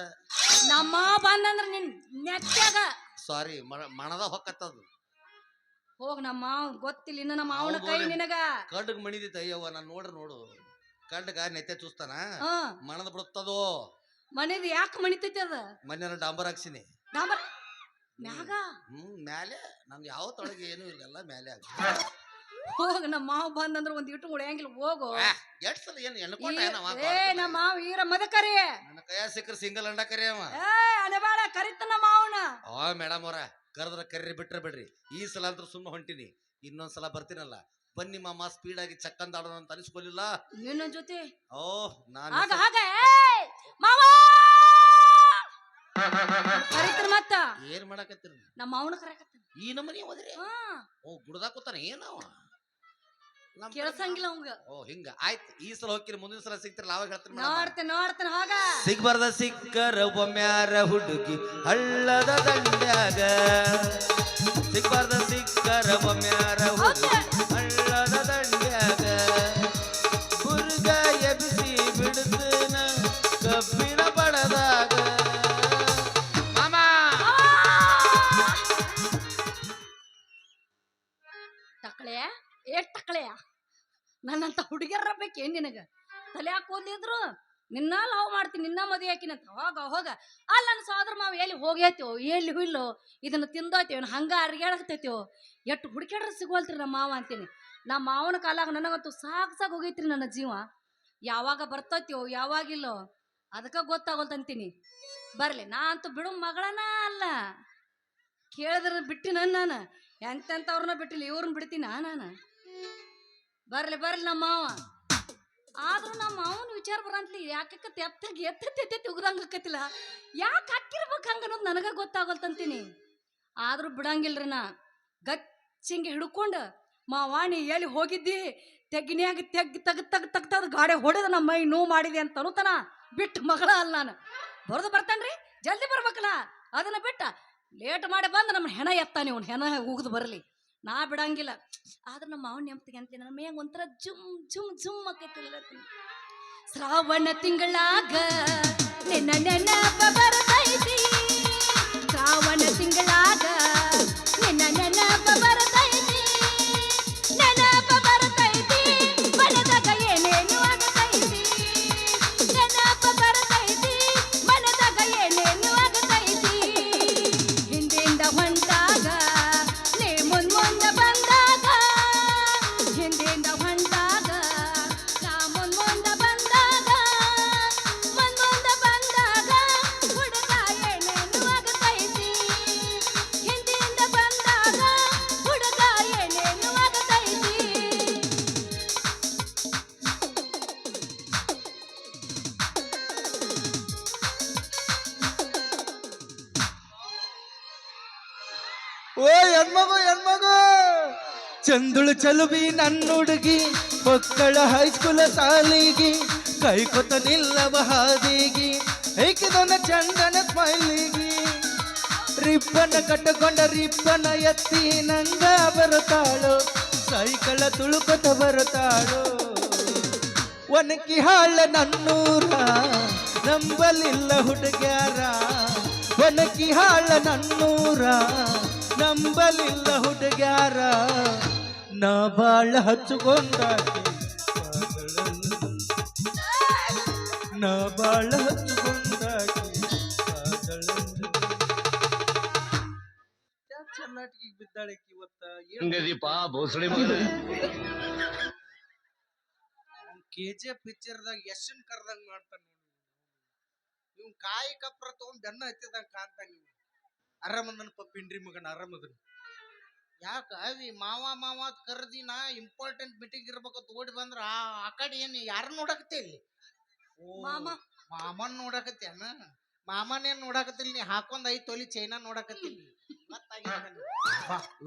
ನಮ್ಮ ಬಂದಂದ್ರ ನಿನ್ ನೆಟ್ಟಾಗ ಸಾರಿ ಮಣದ ಹೊಕ್ಕತ್ತದು. ಹೋಗ್. ನಮ್ಮ ಮಾವ ಗೊತ್ತಿಲ್ಲ ಇನ್ನ. ನಮ್ಮ ಮಾವನ ಕೈ ನಿನಗ ಕಡ್ಗ್ ಮಣಿದಿತ್ತ. ಅಯ್ಯವ್ವ ನಾನ್ ನೋಡು ಕಡ್ಗ ನೆತ್ತೆ ಚೂಸ್ತಾನ, ಮಣದ ಬಿಡುತ್ತದು. ಮನೆದು ಯಾಕೆ ಮಣಿತೈತಿ ಅದ? ಮನೆಯ ಡಾಂಬರ್ ಹಾಕ್ಸಿನಿ. ಡಾಂಬರ್ ಮ್ಯಾಗ? ಮ್ಯಾಲೆ. ನಮ್ದು ಯಾವ ತೊಳಗೆ ಏನು ಇಲ್ಲ, ಎಲ್ಲ ಮ್ಯಾಲೆ ಆಗ. ಹೋಗ. ನಮ್ಮ ಮಾವ ಬಂದಂದ್ರ ಒಂದ್ ಇಟ್ಟು ಉಳಿಯಂಗಿಲ್ಲ. ಹೋಗು. ಎಷ್ಟ್ ಸಲ ಏನು ಎಣ್ಕೊಂಡ ನಮ್ಮ ಮಾವ ಈರ ಮದಕರಿ. ನನ್ನ ಕೈಯ ಸಿಕ್ಕರ್ ಸಿಂಗಲ್ ಅಂಡ ಕರಿ ಅವ. ಅನಬೇಡ ಕರಿತ ನಮ್ಮ ಮಾವನ. ಮೇಡಮ್ ಅವ್ರ, ಕರೆದ್ರ ಕರ್ರಿ ಬಿಟ್ರೆ ಬಿಡ್ರಿ. ಈ ಸಲ ಅಂತೂ ಸುಮ್ಮನೆ ಹೊಂಟಿನಿ. ಇನ್ನೊಂದ್ಸಲ ಬರ್ತೀನಲ್ಲ, ಬನ್ನಿ ಮಾಮ ಸ್ಪೀಡ್ ಆಗಿ ಚಕ್ಕಂದ ಆಡೋಣ ಅಂತ ಅನಿಸ್ಕೊಲಿಲ್ಲ ನಿನ್ನ ಜೊತೆ. ನಾನು ಮಾವ ಕರಿತಾರ. ಮತ್ತ ಏನ್ ಮಾಡಕತ್ತೀರಿ? ನಮ್ಮ ಮಾವನ ಕರೆಕತ್ತ. ಈ ನಮ್ಮನಿ ಹೋದ್ರಿ? ಗುಡ್ದಾಕ ಕೂತಾನ ಏನವ? ಕೇಳ್ಸಂಗಿಲ್ಲ ಅವಂಗ. ಹಿಂಗ ಆಯ್ತು. ಈ ಸಲ ಹೋಗ್ತೀರಿ, ಮುಂದಿನ ಸಲ ಸಿಗ್ತಿರಲ್ಲ ಅವಾಗ ಹೇಳ್ತೀನಿ. ನೋಡ್ತೇನೆ ಹೋಗ. ಸಿಗ್ಬಾರ್ದ ಸಿಕ್ಕರ ಒಮ್ಮ್ಯಾರ ಹುಡುಗಿ ಹಳ್ಳದ ದಂಡ್ಯಾಗ. ಸಿಗ್ಬಾರ್ದ ಸಿಕ್ಕರ ಒಮ್ಮ್ಯಾರ ಹುಡುಗಿ ಹಳ್ಳದ ದಂಡ್ಯಾಗ. ಗುರ್ಗ ಎಬ್ಬಿಸಿ ಬಿಡ್ತನ ಕಬ್ಬಿಣ ಬಡದಾಗ. ಟಕಳೆಯ ಟಕಳೆಯ ನನ್ನಂತ ಹುಡುಗಿಯರ ಬೇಕೇನ್ ನಿನಗ? ತಲೆ ಹಾಕೋದಿದ್ರು ನಿನ್ನ ಲವ್ ಮಾಡ್ತೀನಿ, ನಿನ್ನ ಮದುವೆ ಹಾಕಿನಂತ. ಹೋಗ. ಅಲ್ಲ ನನ್ನ ಸೋದರ ಮಾವ ಎಲ್ಲಿ ಹೋಗ್ಯತೋ ಎಲ್ಲಿ ಇಲ್ಲೋ ಇದನ್ನ ತಿಂದೋತೇವ್ ಹಂಗ ಅರ್ಗ್ಯಾಡತೈತೇವ್. ಎಷ್ಟು ಹುಡುಕ್ಯಾಡ್ರ ಸಿಗೋಲ್ತ್ರಿ ನಮ್ಮ ಮಾವ ಅಂತೀನಿ. ನಮ್ಮ ಮಾವನ ಕಾಲಾಗ ನನಗಂತೂ ಸಾಕ್ ಹೋಗೈತ್ರಿ ನನ್ನ ಜೀವ. ಯಾವಾಗ ಬರ್ತೈತೋ ಯಾವಾಗಿಲ್ಲೋ ಅದಕ್ಕ ಗೊತ್ತಾಗೋಲ್ತಂತೀನಿ. ಬರ್ಲಿ, ನಾ ಅಂತೂ ಬಿಡು ಮಗಳನ ಅಲ್ಲ. ಕೇಳಿದ್ರ ಬಿಟ್ಟಿನ ನಾನು. ಎಂತೆಂಥವ್ರನ್ನ ಬಿಟ್ಟಿಲ್ಲ, ಇವ್ರನ್ನ ಬಿಡ್ತೀನ ನಾನು. ಬರ್ಲಿ ನಮ್ಮ ಮಾವ. ಆದ್ರೂ ನಮ್ಮ ಮಾವನ ವಿಚಾರ ಬರಂತ್ಲಿ. ಯಾಕೆ ಎತ್ತಿ ಉಗ್ದಂಗಕತ್ತಿಲ್ಲ. ಯಾಕೆ ಹಾಕಿರ್ಬೇಕು ಹಂಗ ಅನ್ನೋದು ನನಗ ಗೊತ್ತಾಗೋಲ್ತಂತೀನಿ. ಆದ್ರೂ ಬಿಡಂಗಿಲ್ರಿ. ನಾ ಗಚ್ಚಿಂಗೆ ಹಿಡ್ಕೊಂಡು ಮಾವ ನೀ ಎಲ್ಲಿ ಹೋಗಿದ್ದಿ ತೆಗ್ನ್ಯಾಗ ತೆಗ್ದು ಗಾಡಿ ಹೊಡೆದ ನಮ್ಮ ಮೈ ನೋವು ಮಾಡಿದೆ ಅಂತ ಅನ್ನುತ್ತಾನ. ಬಿಟ್ಟು ಮಗಳ ಅಲ್ಲ ನಾನು ಬರೋದು ಬರ್ತಾನ್ರಿ, ಜಲ್ದಿ ಬರ್ಬೇಕಲ್ಲ. ಅದನ್ನ ಬಿಟ್ಟ ಲೇಟ್ ಮಾಡಿ ಬಂದು ನಮ್ಮ ಹೆಣ ಎತ್ತಾನೆ, ಅವ್ನು ಹೆಣ ಉಗಿದು ಬರಲಿ, ನಾ ಬಿಡಂಗಿಲ್ಲ. ಆದ್ರೆ ನಮ್ಮ ಮಾವನ ನೆಂಪ್ತಿಗೆ ಅಂತೀನಿ, ನನ್ನ ಮೇಂಗ ಒಂಥರ ಜುಮ್ ಜುಮ್ ಜುಮ್ ಆಕೈತಿಲ್ಲ. ಶ್ರಾವಣ ತಿಂಗಳಾಗ ನಿನ್ನ ನೆನಪ ಬರ್ತೈತಿ, ಶ್ರಾವಣ ತಿಂಗಳಾಗ ನಿನ್ನ ನೆನಪ ಬರ್ತೈತಿ, ನೆನಪ ಬರ್ತೈತಿ ಮನದಾಗ ಏನೇನು ಆಗತೈತಿ, ನೆನಪ ಬರ್ತೈತಿ ಮನದಾಗ ಏನೇನು ಆಗತೈತಿ. ಹಿಂದಿಂದ ಹೊಂಟಾಗ ನೀ ಮುಂದ ಬಂದಾಗ, ಹಿಂದಿಂದ ಹೊಂಟಾಗ ನಾ ಮುಂದ ಬಂದಾಗ, ಮುಂದ ಬಂದಾಗ ಹುಡುಗ ಏನೇನು ಆಗತೈತಿ, ಹಿಂದಿಂದ ಬಂದಾಗ ಹುಡುಗ ಏನೇನು ಆಗತೈತಿ. ಓ ಹೆಣ್ಮಗು ಚಂದುಳು ಚಲುವಿ ನನ್ನ ಹುಡುಗಿ ಮಕ್ಕಳ ಹೈಸ್ಕೂಲ ಸಾಲಿಗಿ ಕೈಕೊತ ನಿಲ್ಲವ ಹಾದಿಗಿ ಏಕಿದನ ಚಂದನ ಸ್ಮೈಲಿಗಿ ರಿಬ್ಬನ ಕಟ್ಟಕೊಂಡ ರಿಬ್ಬನ ಎತ್ತಿ ನಂಗ ಬರುತ್ತಾಳು ಸೈಕಳ ತುಳುಕೊತ ಬರುತ್ತಾಳು ಒನಕಿ ಹಾಳ ನನ್ನೂರ ನಂಬಲಿಲ್ಲ ಹುಡುಗ್ಯಾರ ಒನಕಿ ಹಾಳ ನನ್ನೂರ ನಂಬಲಿಲ್ಲ ಹುಡುಗ್ಯಾರ ನಾ ಬಾಳ ಹಚ್ಚುಕೊಂಡಾಕಿ ನಾ ಬಾಳ ಹಚ್ಚುಕೊಂಡಾಕಿ ಚೆನ್ನಾಟಿಗೆ ಬಿದ್ದಾಳಕಿ ಇವತ್ತ KGF ಪಿಕ್ಚರ್ದಾಗ ಯಶನ್ ಕರ್ದಂಗ್ ಮಾಡ್ತಾನ ನೋಡಿ. ಇವ್ ಕಾಯಿ ಕಪ್ರ ತಗೊಂಡ್ ಬೆನ್ನ ಹತ್ತಿದಂಗ ಕಾಣ್ತಾನ. ಇವ್ ಆರಾಮದನ ಪಿಂಡ್ರಿ ಮಗನ ಆರಾಮದನ. ಯಾಕ ಅವಿ ಮಾವ ಕರ್ದಿನ ಇಂಪಾರ್ಟೆಂಟ್ ಮೀಟಿಂಗ್ ಇರ್ಬೇಕಂತ ಓಡಿ ಬಂದ್ರ ಆ ಕಡೆ ಏನ್ ಯಾರ ನೋಡಕತ್ತೆ ಇಲ್ಲಿ? ಮಾಮನ್ ನೋಡಕತ್ತೇನ? ಮಾಮನೇನ್ ನೋಡಕತ್ತಿಲ್ಲ, ನೀ ಹಾಕೊಂಡ್ 5 ತೊಲಿ ಚೈನಾ ನೋಡಕತ್ತಿಲ್ಲ.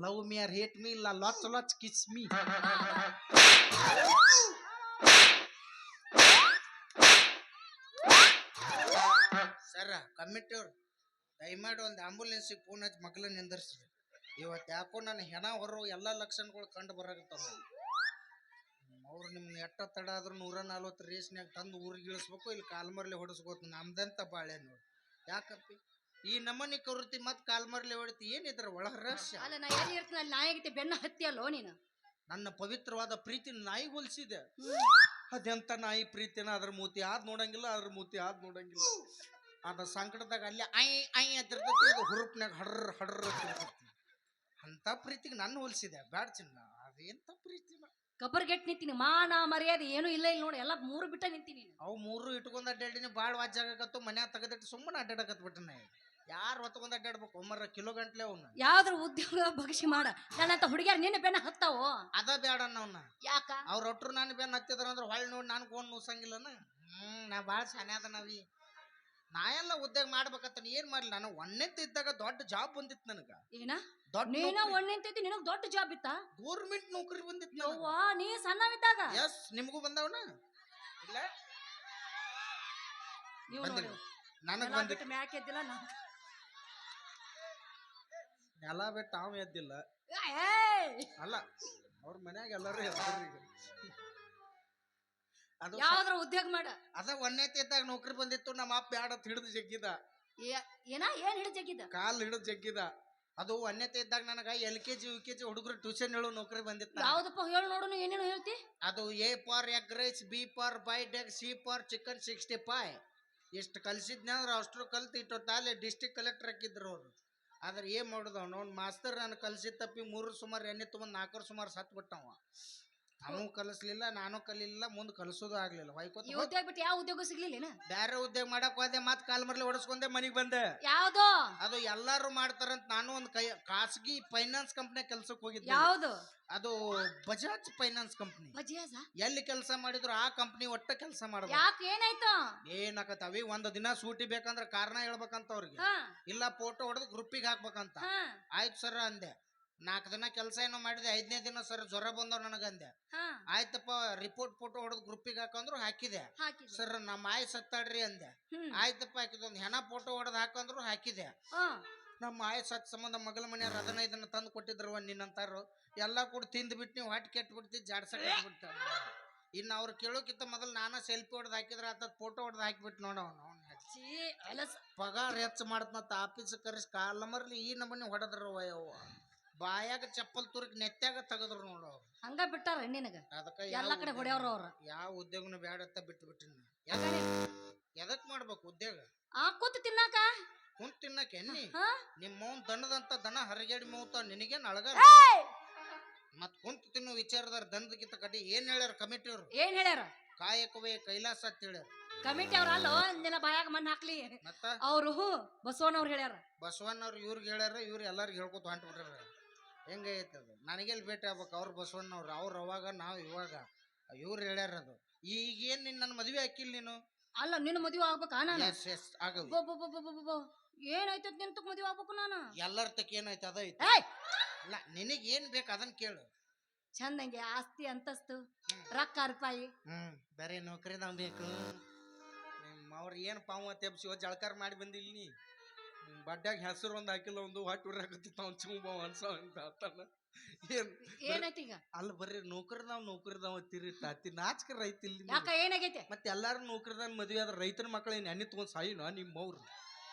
Love me or hate me ಇಲ್ಲ lots kiss me. Sir committee ಅವ್ರು ದಯಮಾಡಿ ಒಂದು ಆಂಬುಲೆನ್ಸಿಗೆ ಫೋನ್ ಹಚ್ಚಿ ಮಗ್ಳನ್ನ ನಿಂದರ್ಸಿ. ಇವತ್ತು ಯಾಕೋ ನನ್ನ ಹೆಣ ಹೊರೋ ಎಲ್ಲ ಲಕ್ಷಣಗಳು ಕಂಡು ಬರಾಕತ್ತಾವ. ಅವ್ರು ನಿಮ್ನ ಎಟ್ಟ ತಡ ಆದ್ರೂ 140 ರೇಸ್ನ್ಯಾಗ ತಂದು ಊರಿಗೆ ಇಳಿಸ್ಬೇಕು, ಇಲ್ಲಿ ಕಾಲ್ಮರ್ಲಿ ಹೊಡಿಸ್ಕೋತ ನಮ್ದಂತ ಬಾಳೆ ನೋಡಿ. ಯಾಕಪ್ಪಿ ಈ ನಮನಿ ಕರುತಿ ಮತ್ ಕಾಲ್ಮರ್ಲಿ ಹೊಡಿತಿ? ಏನಿದ್ರ ಒಳ ರಹಸ್ಯ? ಅಲ್ಲ ನಾ ಎಲ್ಲಿ ಇರ್ತೀನಿ ಅಲ್ಲಿ ನಾಯಿಗಿತಿ ಬೆನ್ನ ಹತ್ತಿ ಅಲ್ಲೋ ನೀನು. ನನ್ನ ಪವಿತ್ರವಾದ ಪ್ರೀತಿ ನಾಯಿ ಹೋಲಿಸಿದೆ. ಅದೆಂತ ನಾಯಿ ಪ್ರೀತಿನ? ಅದ್ರ ಮೂತಿ ಆದ್ ನೋಡಂಗಿಲ್ಲ, ಅದ್ರ ಮೂತಿ ಆದ್ ನೋಡಂಗಿಲ್ಲ. ಅದ ಸಂಕಟದಾಗ ಅಲ್ಲಿ ಐ ಅದಿರ್ತೈತಿ, ಅದು ಹುರುಪ್ನಾಗ ಹಡ್ರ ಅಂತ ಪ್ರೀತಿಗೆ ನನ್ನ ಹೋಲಿಸಿದೆ. ಬ್ಯಾಡ ಚಿನ್ನ, ಅದೇಂತ ಪ್ರೀತಿನ? ಕಬರ್ಗೆಟ್ ನಿಂತೀನಿ, ಮಾನ ಮರ್ಯಾದೆ ಏನು ಇಲ್ಲ ಇಲ್ಲಿ ನೋಡಿ, ಎಲ್ಲ 3 ಬಿಟ್ಟ ನಿಂತೀನಿ. ಅವು 3 ಇಟ್ಕೊಂಡ್ ಅಡ್ಡಾಡಿನಿ, ಬಾಳ್ ವಾಜಾಗತ್ತು. ಮನ್ಯಾಗ ತೆಗೆದಿಟ್ಟು ಸುಮ್ಮನೆ ಅಡ್ಡಾಡಕತ್ ಬಿಟ್ಟನ. ಯಾರು ಹೊತ್ಕೊಂಡ್ ಅಡ್ಡಾಡ್ಬೇಕು ಒಮ್ಮರ ಕಿಲೋ ಗಂಟ್ಲೆ ಅವ್ನ? ಯಾವ್ದ್ರ ಉದ್ಯೋಗ ಬಗ್ಸಿ ಮಾಡ. ನನ್ನಂತ ಹುಡುಗಿಯರ್ ನಿನ್ನ ಬೆನ್ನ ಹತ್ತಾವೋ? ಅದ ಬ್ಯಾಡ ಅನ್ನವ್ನ. ಯಾಕ? ಅವ್ರ ಒಟ್ರು ನಾನು ಬೆನ್ನ ಹತ್ತಿದ್ರ ಅಂದ್ರೆ ಹೊಳ್ ನೋಡಿ ನಾನು ಗೋನ್ ನುಸಂಗಿಲ್ಲನ. ನಾ ಬಾಳ ಶಾನೆ ಅದ ನಾವಿ. ನಾ ಎಲ್ಲ ಉದ್ಯೋಗ ಮಾಡ್ಬೇಕಂತ ಏನ್ ಮಾಡ್ಲಿ. ನಾನು ಒಣ್ಣೆಂತ ಇದ್ದಾಗ ದೊಡ್ಡ ಜಾಬ್ ಬಂದಿತ್ತು ನನಗ. ಏನ ನೀನ ಒಣ್ಣೆಂತೈತಿ? ನಿನಗ್ ದೊಡ್ಡ ಜಾಬ್ ಇತ್ತ? ಗೌರ್ಮೆಂಟ್ ನೌಕರಿ ಬಂದಿತ್ತು. ನೀ ಸಣ್ಣವಿದ್ದಾಗ? ಎಸ್, ನಿಮಗೂ ಬಂದವನ? ಇಲ್ಲ ನನಗ್ ಬಂದಿತ್ತು. ಮ್ಯಾಕ್ ಎದ್ದಿಲ್ಲ, ನೆಲ ಬಿಟ್ಟು ಅವ ಎದ್ದಿಲ್ಲ. ಅಲ್ಲ, ಅವ್ರ ಮನ್ಯಾಗ ಎಲ್ಲರೂ ಎದ್ದರು. ಅದು ಯಾವ್ದ್ರ ಉದ್ಯೋಗ ಮಾಡ. ಅದ ಒಣ್ಣೆತಿ ಇದ್ದಾಗ ನೌಕರಿ ಬಂದಿತ್ತು. ನಮ್ಮ ಅಪ್ಪ ಬ್ಯಾಡ ಹಿಡಿದು ಜಗ್ಗಿದ. ಏನ್ ಹಿಡಿದು ಜಗ್ಗಿದ? ಕಾಲ್ ಹಿಡಿದು ಜಗ್ಗಿದ. ಅದು ಒಣ್ಣೆತಿ ಇದ್ದಾಗ ನನಗ LKG UKG ಹುಡುಗರು ಟ್ಯೂಷನ್ ಹೇಳೋ ನೌಕರಿ ಬಂದಿತ್ತು. ಯಾವ್ದಪ್ಪ ಹೇಳು ನೋಡು, ಏನೇನು ಹೇಳ್ತಿ? ಅದು A for egg rice, B for boiled egg, C for chicken 65. ಎಷ್ಟು ಕಲ್ಸಿದ್ನ ಅಂದ್ರೆ ಅಷ್ಟ್ರು ಕಲ್ತು ಇಟ್ಟೊತ್ತಾಲೆ ಡಿಸ್ಟ್ರಿಕ್ಟ್ ಕಲೆಕ್ಟರ್ ಹಾಕಿದ್ರು ಅವ್ರು. ಆದ್ರೆ ಏನ್ ಮಾಡುದು ಅವ್ನು ಮಾಸ್ತರ್ ನಾನು ಕಲ್ಸಿದ ತಪ್ಪಿ 3 ಸುಮಾರು ಎಣ್ಣೆ ತಗೊಂಡ್ 4 ಸುಮಾರು ಸತ್ ಬಿಟ್ಟವ. ಅವನು ಕಲಿಸ್ಲಿಲ್ಲ, ನಾನು ಕಲಿಲಿಲ್ಲ, ಮುಂದೆ ಕಲಿಸೋದು ಆಗ್ಲಿಲ್ಲ. ಉದ್ಯೋಗ ಬಿಟ್ಟು ಯಾವ ಉದ್ಯೋಗ ಸಿಗ್ಲಿಲ್ಲ? ಬೇರೆ ಉದ್ಯೋಗ ಮಾಡಕ್ ಹೋದೆ, ಮತ್ ಕಾಲ್ ಮರ್ಲಿ ಹೊಡಸ್ಕೊಂಡೆ ಮನಿಗ್ ಬಂದೆ. ಯಾವ್ದು? ಅದು ಎಲ್ಲಾರು ಮಾಡ್ತಾರಂತ ನಾನು ಒಂದು ಖಾಸಗಿ ಫೈನಾನ್ಸ್ ಕಂಪ್ನಿ ಕೆಲ್ಸಕ್ಕೆ ಹೋಗಿದ್ದೆ. ಯಾವ್ದು? ಅದು ಬಜಾಜ್ ಫೈನಾನ್ಸ್ ಕಂಪ್ನಿ. ಎಲ್ಲಿ ಕೆಲಸ ಮಾಡಿದ್ರು ಆ ಕಂಪ್ನಿ ಒಟ್ಟ ಕೆಲಸ ಮಾಡ್ಬೇಕು. ಯಾಕೆ ಏನಾಯ್ತು? ಏನಾಕತ್ತವಿ, ಒಂದು ದಿನ ಸೂಟಿ ಬೇಕಂದ್ರ ಕಾರಣ ಹೇಳ್ಬೇಕಂತ ಅವ್ರಿಗೆ. ಇಲ್ಲ ಫೋಟೋ ಹೊಡೆದು ಗ್ರೂಪಿಗೆ ಹಾಕ್ಬೇಕಂತ. ಆಯ್ತು ಸರ್ ಅಂದೆ. 4 ದಿನ ಕೆಲಸ ಏನೋ ಮಾಡಿದೆ 5ನೇ ದಿನ ಸರ್ ಜ್ವರ ಬಂದವ್ ನನಗಂದೆ. ಹಾ ಆಯ್ತಪ್ಪ ರಿಪೋರ್ಟ್ ಫೋಟೋ ಹೊಡೆದು ಗ್ರೂಪಿಗೆ ಹಾಕಂದ್ರು ಹಾಕಿದೆ. ಹಾಕಿದ್ವಿ. ಸರ್ ನಮ್ಮ ಆಯ್ ಸತ್ತಾಡ್ರಿ ಅಂದೆ. ಹ್ಮ್ ಆಯ್ತಪ್ಪ ಹಾಕಿದೊಂದು ಹೆಣ ಫೋಟೋ ಹೊಡೆದು ಹಾಕಂದ್ರು ಹಾಕಿದೆ. ಹಾ ನಮ್ಮ ಆಯ್ ಸತ್ ಸಂಬಂಧ ಮಗಳ ಮನೆಯವ್ರು 15 ತಂದು ಕೊಟ್ಟಿದ್ರು ನಿನ್ನಂತಾರು ಎಲ್ಲಾ ಕೂಡ ತಿಂದು ಬಿಟ್ಟು ನೀವು ಹೊಟ್ಟೆ ಕೆಟ್ಟು ಬಿಡ್ತಿ ಜಾಡ್ಸಕ್ ಬಿಡ್ತ. ಇನ್ನು ಅವ್ರು ಕೇಳೋಕ್ಕಿಂತ ಮೊದಲು ನಾನ ಸೆಲ್ಫಿ ಹೊಡೆದು ಹಾಕಿದ್ರೆ ಆತದ್ ಫೋಟೋ ಹೊಡೆದು ಹಾಕಿಬಿಟ್ಟು ನೋಡವ್ ಛೀ, ಅಲಸ. ಪಗಾರ ಹೆಚ್ಚು ಮಾಡ್ತನತ್ತ ಆಫೀಸ್ ಕರೆಸಿ ಕಾಲಮರ್ಲಿ ಈ ನಮೂನಿ ಹೊಡೆದ್ರು ವಯವ್ವ ಬಾಯಾಗ ಚಪ್ಪಲ್ ತುರುಕಿ ನೆತ್ಯಾಗ ತೆಗದ್ರು ನೋಡು. ಹಂಗ ಬಿಟ್ಟಾರ ನಿನಗ ಅದಕ್ಕ ಎಲ್ಲಾ ಕಡೆ ಹೊಡೆಯವ್ರ ಅವ್ರ. ಯಾವ ಉದ್ಯೋಗನು ಬ್ಯಾಡತ್ತ ಬಿಟ್ಟು ಬಿಟ್ಟಿನಿ. ಎದಕ್ ಮಾಡ್ಬೇಕು ಉದ್ಯೋಗ? ಕೂತು ತಿನ್ನಾಕ ಕುಂತ್ ತಿನ್ನಕ್ಕೆ ಎನ್ನಿ ಹಾ ನಿಮ್ಮವನ್ ದನದಂತ ದನ ಹರಿಗೇಡಿ ಮೂತ ನಿನಗೇನ್ ಅಳಗ ಏಯ್! ಮತ್ ಕುಂತ್ ತಿನ್ನು ವಿಚಾರದಾರ ದನದಕ್ಕಿಂತ ಕಡಿ ಏನ್ ಹೇಳ್ಯಾರ ಕಮಿಟಿಯವ್ರು? ಏನ್ ಹೇಳ್ಯಾರ? ಕಾಯಕವೇ ಕೈಲಾಸ ಅಂತ ಹೇಳ್ಯಾರ. ಕಮಿಟಿ ಅವ್ರ ಅಲ್ಲೋ ನಿನ್ನ ಬಾಯಾಗ ಮಣ್ಣು ಹಾಕ್ಲಿ. ಮತ್ತ ಅವ್ರು ಬಸವಣ್ಣವ್ರು ಹೇಳ್ಯಾರ. ಬಸವಣ್ಣವ್ರು ಇವ್ರಿಗೆ ಹೇಳ್ಯಾರ, ಇವ್ರು ಎಲ್ಲಾರ್ಗ ಹೇಳ್ಕೊತ ಹೊಂಟ್ ಬಿಟ್ಟಾರ. ಹೆಂಗೈತೆ ಅದು? ನನಗೆಲ್ಲಿ ಭೇಟಿ ಆಗ್ಬೇಕು ಅವ್ರು ಬಸವಣ್ಣವ್ರು? ಅವ್ರು ಅವಾಗ ನಾವು ಇವಾಗ. ಇವ್ರು ಹೇಳ್ಯಾರ ಅದು. ಈಗೇನ್ ನನ್ನ ಮದ್ವೆ ಹಾಕಿಲ್ ನೀನು? ಅಲ್ಲ ನಿನ್ನ ಮದುವೆ ಆಗ್ಬೇಕಾ ನಾನು? ಆಗವಿ ಏನಾಯ್ತದ ನಿಂತಕ್ ಮದುವೆ ಆಗ್ಬೇಕು ನಾನು? ಎಲ್ಲರ ತಕ್ಕ ಏನೈತೆ ಅದೈತಿ. ಏಯ್! ಅಲ್ಲ ನಿನಗ್ ಏನ್ ಬೇಕು ಅದನ್ನ ಕೇಳು. ಚಂದಂಗೆ ಆಸ್ತಿ ಅಂತಸ್ತು ರೊಕ್ಕ ರೂಪಾಯಿ. ಬೇರೆ ನೌಕರಿದಾಗ ಬೇಕು. ಅವ್ರ ಏನ್ ಪಾವ ತೆಪ್ಸಿ ಜಳಕಾರ ಮಾಡಿ ಬಂದಿಲ್ಲ ನೀ. ಬಡ್ಡ್ಯಾಗ ಹೆಸರು ಒಂದ್ ಹಾಕಿಲ್ಲ, ಒಂದು ಹೊಟ್ಟು ಉರಾಕತ್ತಿತ್ತ ಅವ್ನು ಚುಂಬ ಅನ್ಸ ಅಂತ ಆತನ. ಏನಾಯ್ತು ಈಗ? ಅಲ್ಲ ಬರ್ರಿ ನೌಕರಿದಾವ್ ತಿರುತ್ತಿ ನಾಚ್ಕರ ರೈತ ಇಲ್ಲಿ. ಯಾಕ ಏನಾಗೈತೆ? ಮತ್ತೆ ಎಲ್ಲಾರು ನೌಕರಿದಾಗ ಮದ್ವೆ ಆದ್ರ ರೈತನ ಮಕ್ಕಳ ಎಣ್ಣೆ ತಗೊಂಡ್ ಸಾಯಿನ ನಿಮ್ಮ ಅವ್ರು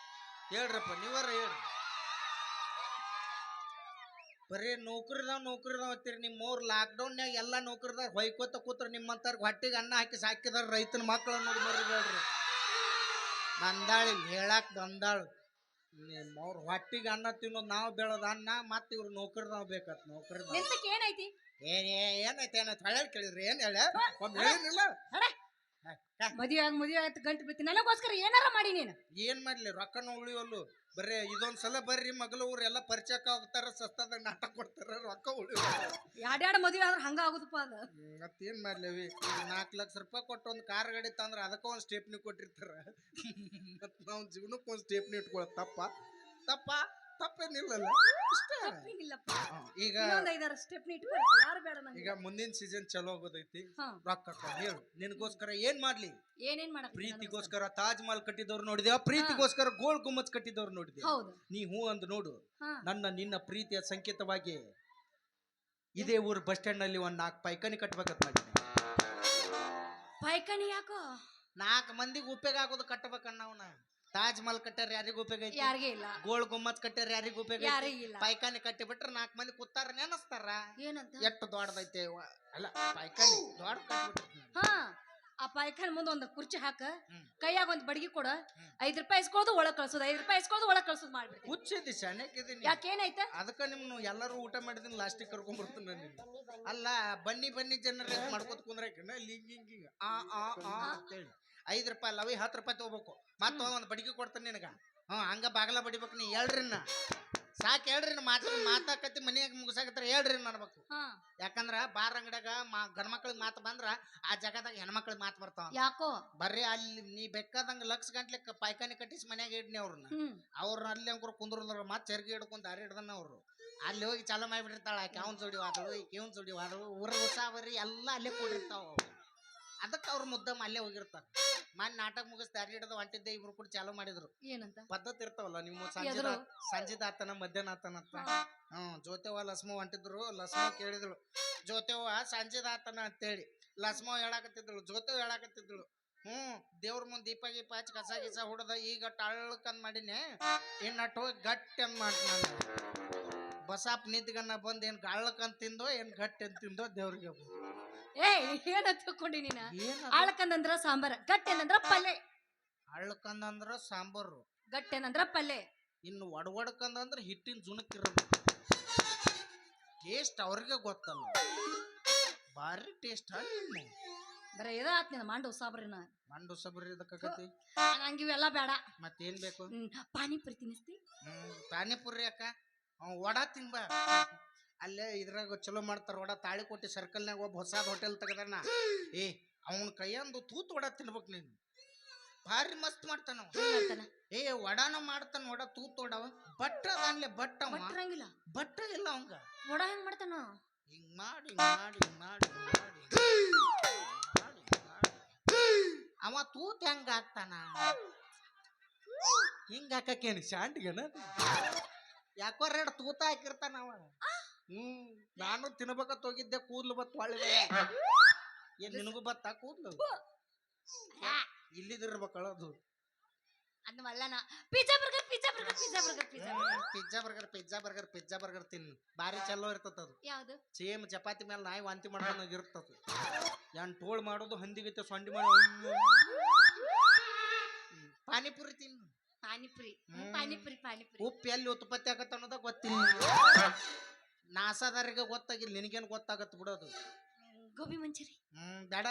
ಹೇಳ್ರಪ್ಪ ನೀವರ ಹೇಳ್ರಿ. ಬರೀ ನೌಕರಿದಾವ್ ಅಂತೀರಿ. ನಿಮ್ಮ ಅವ್ರು ಲಾಕ್ಡೌನ್ಯಾಗ ಎಲ್ಲಾ ನೌಕರಿದಾಗ ಹೊಯ್ಕೋತ ಕೂತ್ರ ನಿಮ್ಮಂತಾರ ಹೊಟ್ಟಿಗೆ ಅನ್ನ ಹಾಕಿ ಸಾಕಿದಾರ ರೈತನ ಮಕ್ಕಳು ಅನ್ನೋದು ಮರಿಬೇಡ್ರಿ. ಬಂದಾಳಿ ಹೇಳಾಕ್ ಬಂದಾಳು. ಅವ್ರ ಹೊಟ್ಟಿಗೆ ಅನ್ನ ತಿನ್ನೋದು ನಾವು ಬೆಳದ ಅನ್ನ, ಮತ್ತ ಇವ್ರು ನೌಕರಿದಾವ್ ಬೇಕತ್. ನೌಕರಿದಾವ್ ಏನೈತಿ? ಏನೈತೆ ಹೊಳ್ಯಾಳ ಕೇಳಿದ್ರಿ ಏನ್ ಹೇಳ ಹೇಳಿಲ್ಲ. ಮದುವೆ ಆಯ್ತು ಗಂಟು ಬಿತ್ತಿ ನನಗೋಸ್ಕರ ಏನಾರ ಮಾಡಿ ನೀನು. ಏನ್ ಮಾಡ್ಲಿ ರೊಕ್ಕನ ಉಳಿಯೋಲ್ಲು. ಬರೇ ಇದೊಂದ್ಸಲ ಬರ್ರಿ ಮಗಳು ಊರ್ ಎಲ್ಲ ಪರಿಚಯ ಹೋಗ್ತಾರ, ಸಸ್ತಾದಾಗ ನಾಟಕ ಕೊಡ್ತಾರ, ರೊಕ್ಕ ಉಳಿಯೋ. ಎರಡೆರಡು ಮದುವೆ ಆದ್ರೆ ಹಂಗ ಆಗುದಪ್ಪ ಅದ. ಮತ್ತೇನ್ ಮಾಡ್ಲೇವಿ? 4 ಲಕ್ಷ ರೂಪಾಯಿ ಕೊಟ್ಟು ಒಂದು ಕಾರ್ ಗಾಡಿ ತಂದ್ರ ಅದಕ್ಕ ಒಂದ್ ಸ್ಟೇಪ್ನಿ ಕೊಟ್ಟಿರ್ತಾರ. ಮತ್ ನಾವ್ ಜೀವನಕ್ಕೆ ಒಂದ್ ಸ್ಟೇಪ್ನಿ ಇಟ್ಕೊಳ ತಪ್ಪೇನಿಲ್ಲಲ್ಲ. ಈಗ ಮುಂದಿನ ಸೀಸನ್ ಚಲೋ ಆಗೋದೈತಿ. ರೊಕ್ಕ ಹೇಳು ನಿನಗೋಸ್ಕರ ಏನ್ ಮಾಡ್ಲಿ? ಏನೇನ್ ಮಾಡ? ಪ್ರೀತಿಗೋಸ್ಕರ ತಾಜ್ ಮಹಲ್ ಕಟ್ಟಿದವ್ರು ನೋಡಿದೇವ, ಪ್ರೀತಿಗೋಸ್ಕರ ಗೋಲ್ ಗುಮ್ಮಚ್ ಕಟ್ಟಿದವ್ರು ನೋಡಿದೇವ. ನೀ ಹೂ ಅಂದ್ ನೋಡು. ನಿನ್ನ ಪ್ರೀತಿಯ ಸಂಕೇತವಾಗಿ ಇದೇ ಊರ್ ಬಸ್ ಸ್ಟ್ಯಾಂಡ್ ನಲ್ಲಿ ಒಂದ್ 4 ಪೈಕಾನಿ ಕಟ್ಬೇಕಂತ ಮಾಡಿದ್ದೆ. ಪೈಕಾನಿ ಯಾಕೋ? 4 ಮಂದಿಗೆ ಉಪಯೋಗ ಆಗೋದು ಕಟ್ಟಬೇಕಣ್ಣ. ಅವನ ತಾಜ್ ಮಹಲ್ ಕಟ್ಟಾರ ಯಾರಿಗ ಉಪಯೋಗ ಐತಿ? ಯಾರಿಗೆ ಇಲ್ಲ. ಗೋಲ್ ಗುಮ್ಮಚ್ ಕಟ್ಟಾರ ಯಾರಿಗ ಉಪಯೋಗ ಯಾರಿಗೆ ಇಲ್ಲ. ಪೈಕಾನಿ ಕಟ್ಟಿ ಬಿಟ್ರ 4 ಮಂದಿ ಕೂತಾರ ನೆನಸ್ತಾರ. ಏನಂತ? ಎಷ್ಟು ದೊಡ್ಡದೈತೆ ಅಲ್ಲ ಪೈಕಾನಿ ದೊಡ್ಡ ಕಟ್ಬಿಟ್ಟ. ಹಾ ಆ ಪೈಕಾನಿ ಮುಂದೆ ಒಂದು ಕುರ್ಚಿ ಹಾಕ, ಕೈಯಾಗ ಒಂದ್ ಬಡಗಿ ಕೊಡ, 5 ರೂಪಾಯಿ ಇಸ್ಕೊಳ್ಳೋದು ಒಳಗ್ ಕಳ್ಸೋದು, 5 ರೂಪಾಯಿ ಇಸ್ಕೊಳ್ಳೋದು ಒಳಗ್ ಕಳ್ಸೋದು ಮಾಡ್ಬಿಡ್ತೀನಿ. ಹುಚ್ಚಿದ್ದಿ ಶಾನ್ಯಾಕಿದ್ದೀನಿ. ಯಾಕೇನಾಯ್ತ? ಅದಕ್ಕ ನಿಮ್ನು ಎಲ್ಲರೂ ಊಟ ಮಾಡಿದಿನ ಲಾಸ್ಟಿಗೆ ಕರ್ಕೊಂಡ್ ಬರ್ತೀನಿ ನಾನು. ಅಲ್ಲ ಬನ್ನಿ ಜನರ ಮಾಡ್ಕೋತ ಕುಂದ್ರಾಕಿನ ಲಿಂಗಿಂಗಿಂಗ ಅಂತೇಳಿ 5 ರೂಪಾಯಿ ಅಲ್ಲ 10 ರೂಪಾಯಿ ತಗೋಬೇಕು. ಮತ್ತ ಒಂದ್ ಬಡಿಗೆ ಕೊಡ್ತಾನೆ ನಿನಗ. ಹಂಗ ಬಾಗಲ ಬಡಿಬೇಕು. ನೀ ಹೇಳ್ರಿನ ಸಾಕ್ ಹೇಳ್ರಿ. ಮಾತಾಕತಿ ಮನ್ಯಾಗ ಮುಗಿಸಾಕತ್ರ ಹೇಳ್ರಿ ಅನ್ಬೇಕು. ಯಾಕಂದ್ರ ಬಾರ್ ಅಂಗಡ್ಯಾಗ ಗಂಡ್ಮಕ್ಳಿಗೆ ಮಾತು ಬಂದ್ರ ಆ ಜಗದಾಗ ಹೆಣ್ಮಕ್ಳಿಗೆ ಮಾತು ಬರ್ತಾವ. ಯಾಕೋ? ಬರ್ರಿ ಅಲ್ಲಿ ನೀ ಬೇಕಾದಂಗ ಲಕ್ಷ ಗಂಟ್ಲೆ ಪೈಕಾನಿ ಕಟ್ಟಿಸಿ ಮನ್ಯಾಗ ಇಡ್ನಿ ಅವ್ರನ್ನ. ಅವ್ರನ್ನ ಅಲ್ಲಿ ಅಂಕರು ಕುಂದ್ರ ಮತ್ ಚರ್ಗಿ ಹಿಡ್ಕೊಂಡ್ ದಾರಿ ಹಿಡ್ದನ ಅವ್ರು ಅಲ್ಲಿ ಹೋಗಿ ಚಾಲೂ ಮಾಡಿಬಿಟ್ಟಿರ್ತಾಳ. ಆಕೆ ಅವ್ನ್ ಜೋಡಿ ವಾದಳು, ಈಕೆ ಅವ್ನ್ ಜೋಡಿ ವಾದಳು, ಊರ ಉಸಾವರಿ ಎಲ್ಲ ಅಲ್ಲೇ ಕೂಡಿರ್ತಾವ. ಅದಕ್ಕೆ ಅವ್ರ ಮುದ್ದಮ್ಮ ಅಲ್ಲೇ ಹೋಗಿರ್ತಾರ. ನಾಟಕ ಮುಗಿಸ್ ದಾರಿ ಹಿಡ್ದು ಹೊಂಟಿದ್ದೆ, ಇಬ್ರು ಕೂಡ ಚಾಲೂ ಮಾಡಿದ್ರು. ಏನಂತ ಪದ್ಧತಿ ಇರ್ತಾವಲ್ಲ ನಿಮ್ಮ ಸಂಜಿದಾತನ ಮಧ್ಯಾಹ್ನ ಅಂತ. ಜೋತೆವ ಲಸ್ಮ ಹೊಂಟಿದ್ರು. ಲಸ್ಮ ಕೇಳಿದ್ರು ಜೋತೆವ ಸಂಜಿದಾತನ ಅಂತೇಳಿ. ಲಸ್ಮ ಹೇಳಾಕತ್ತಿದ್ರು, ಜೋತೆವ್ ಹೇಳಾಕತ್ತಿದ್ರು. ದೇವ್ರ ಮುಂದ್ ದೀಪ ಗೀಪ ಹಚ್ಚಿ ಕಸ ಗಿಸ ಹುಡ್ದ ಈಗ ಟಳ್ಳಕಂದ್ ಮಾಡಿನೇ ಇನ್ನಟ್ಟು ಹೋಗಿ ಗಟ್ಟಿ ಅಂದ್ ಮಾಡಿ. ನಾನು ಬಸಾಪ್ ನಿಂತ್ಗನ್ನ ಬಂದ್ ಏನ್ ಗಾಳಕಂತ ತಿಂದೋ ಏನ್ ಗಟ್ಟಿ ಅಂತ ತಿಂದೋ ದೇವ್ರಿಗೆ. ಏನ ತಿಳ್ಕೊಂಡಿ ನೀನ? ಆಳಕಂದಂದ್ರ ಸಾಂಬಾರ, ಗಟ್ಟೆನಂದ್ರ ಪಲ್ಲೆ. ಅಳ್ಳಕಂದಂದ್ರ ಸಾಂಬಾರು, ಗಟ್ಟೆನಂದ್ರ ಪಲ್ಲೆ. ಇನ್ನು ಒಡವಡ್ಕಂದಂದ್ರ ಹಿಟ್ಟಿನ ಜುಣಕ್ಕಿರೋದು. ಟೇಸ್ಟ್ ಅವ್ರಿಗೆ ಗೊತ್ತಲ್ಲ, ಭಾರಿ ಟೇಸ್ಟ್. ಬರೀ ಇದ ಆತ್ ನೀನ ಮಂಡು ಸಾಬ್ರಿನ. ಮಂಡು ಸಬ್ರಿ ಇದಕ್ಕತಿ ನಂಗಿವೆಲ್ಲ ಬೇಡ. ಮತ್ತೇನ್ ಬೇಕು? ಪಾನಿಪುರಿ ತಿನ್ನಿಸ್ತಿ? ಪಾನಿಪುರಿ ಅಕ್ಕ ವಡಾ ತಿನ್ಬಾ. ಅಲ್ಲೇ ಇದ್ರಾಗ ಚಲೋ ಮಾಡ್ತಾರ ವಡ. ತಾಳಿಕೋಟಿ ಸರ್ಕಲ್ನಾಗ ಒಬ್ಬ ಹೊಸಾದ ಹೋಟೆಲ್ ತೆಗದಾನ. ಅವನ ಕೈಯಂದು ತೂತ್ ವಡ ತಿನ್ಬೇಕು ನೀನು. ಭಾರಿ ಮಸ್ತ್ ಮಾಡ್ತಾನ ಅವ. ಏನ್ ಮಾಡ್ತಾನ ಏ ವಡಾನ ಮಾಡ್ತಾನ ವಡ ತೂತ್ ವಡವ ಬಟ್ಟ ಅದಾನ್ಲೆ ಬಟ್ಟ ಅವ ಬಟ್ರಂಗಿಲ್ಲ ಬಟ್ಟ ಇಲ್ಲ ಅವಂಗ ವಡ ಹೆಂಗ್ ಮಾಡ್ತಾನ ಹಿಂಗ್ ಮಾಡಿ ಮಾಡಿ ಮಾಡಿ ಮಾಡಿ ಮಾಡಿ ಅವ ತೂತ್ ಹೆಂಗ ಹಾಕ್ತಾನ ಹಿಂಗ ಹಾಕೇನು ಶಾಂಟಿಗೆನ ಯಾಕೋ ರೇಡ್ ತೂತ ಹಾಕಿರ್ತಾನ ಅವ ನಾನು ತಿನ್ಬೇಕಂತ ಹೋಗಿದ್ದೆ ಕೂದ್ಲು ಬತ್ ಹೊಳ್ಳಿ ಏನ್ ನಿನಗೂ ಬತ್ತ ಕೂದ್ಲು ಇಲ್ಲಿದಿರ್ಬೇಕಳದು ಅದ್ ಮಲ್ಲನ pizza burger pizza burger pizza burger pizza pizza burger pizza burger pizza burger ತಿನ್ ಬಾರಿ ಚಲೋ ಇರ್ತದ ಅದು ಯಾವ್ದು ಸೇಮ್ ಚಪಾತಿ ಮೇಲೆ ನಾಯಿ ವಾಂತಿ ಮಾಡ್ದಂಗ ಇರ್ತದ ಏನ್ ಟೋಳ್ ಮಾಡೋದು ಹಂದಿಗೈತೆ ಸೊಂಡಿ ಮಾಡೋ ಪಾನಿಪುರಿ ತಿನ್ನು ಪಾನಿಪುರಿ ಪಾನಿಪುರಿ ಪಾನಿಪುರಿ ಉಪ್ಪು ಎಲ್ಲಿ ಉತ್ಪತ್ತಿ ಆಗತ್ತ ಅನ್ನೋದಾಗ ಗೊತ್ತಿಲ್ಲ ನಾಸಾದಾರಿಗೆ ಗೊತ್ತಾಗಿಲ್ಲ ನಿನಗೇನು ಗೊತ್ತಾಗತ್ತ ಬಿಡೋದು ಗೋಬಿ ಮಂಚೂರಿ ಬೇಡ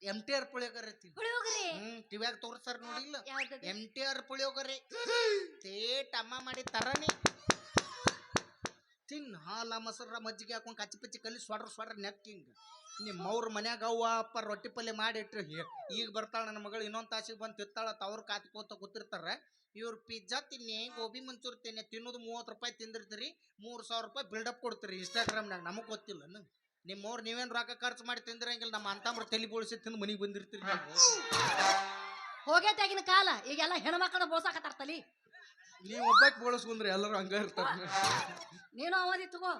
MTR ಪುಳಿಯೋಗರೆ ತಿನ್ ಪುಳಿಯೋಗರೆ ಟಿವ್ಯಾಗ ತೋರ್ಸಾರ ನೋಡಿಲ್ಲ ಯಾವ್ದದು MTR ಪುಳಿಯೋಗರೆ ತೇಟ್ ಅಮ್ಮ ಮಾಡಿ ತರನಿ ತಿನ್ ಹಾಲ ಮೊಸರ ಮಜ್ಜಿಗೆ ಹಾಕೊಂಡ್ ಕಚ್ಚಿ ಪಚ್ಚಿ ಕಲಿ ಸ್ವಾಡ್ರ ನೆಕ್ಕಿಂಗ್ ನಿಮ್ಮ ಅವ್ರ ಮನ್ಯಾಗ ಅವ್ವ ಅಪ್ಪ ರೊಟ್ಟಿ ಪಲ್ಯ ಮಾಡಿಟ್ರಿ ಈಗ ಬರ್ತಾಳ ನನ್ನ ಮಗಳು ಇನ್ನೊಂದ್ ತಾಸಿಗೆ ಬಂದು ತಿತ್ತಾಳ ತವ್ರ ಕಾತ್ಕೋತ ಕೂತಿರ್ತಾರ ಇವ್ರು ಪಿಜ್ಜಾ ತಿನ್ನಿ ಗೋಬಿ ಮಂಚೂರಿ ತಿನ್ನಿ ತಿನ್ನೋದು 30 ರೂಪಾಯಿ ತಿಂದಿರ್ತೀರಿ 3,000 ರೂಪಾಯಿ ಬಿಲ್ಡಪ್ ಕೊಡ್ತೀರಿ ಇನ್ಸ್ಟಾಗ್ರಾಮ್ನಾಗ ನಮಗ್ ಗೊತ್ತಿಲ್ಲ ನಿಮ್ಮವ್ರು ನೀವೇನ್ ರೊಕ್ಕ ಖರ್ಚು ಮಾಡಿ ತಿಂದಿರಂಗಿಲ್ಲ ನಮ್ಮ ಅಂತಮ್ರ ತಲೆ ಬೋಳಿಸಿ ತಿಂದು ಮನಿಗೆ ಬಂದಿರ್ತೀರಿ ಹೋಗೇತಾಗಿನ ಕಾಲ ಈಗೆಲ್ಲ ಹೆಣ್ಮಕ್ಳನ್ನ ಬೋಸಾಕತ್ತಾರ ತಲಿ ನೀವು ಒಬ್ಬಾಕಿ ಬೋಳಿಸ್ಕೊಂಡ್ರಿ ಎಲ್ಲರೂ ಹಂಗ ಇರ್ತಾರ ನೀನು ಅವಧಿ ತಗೋ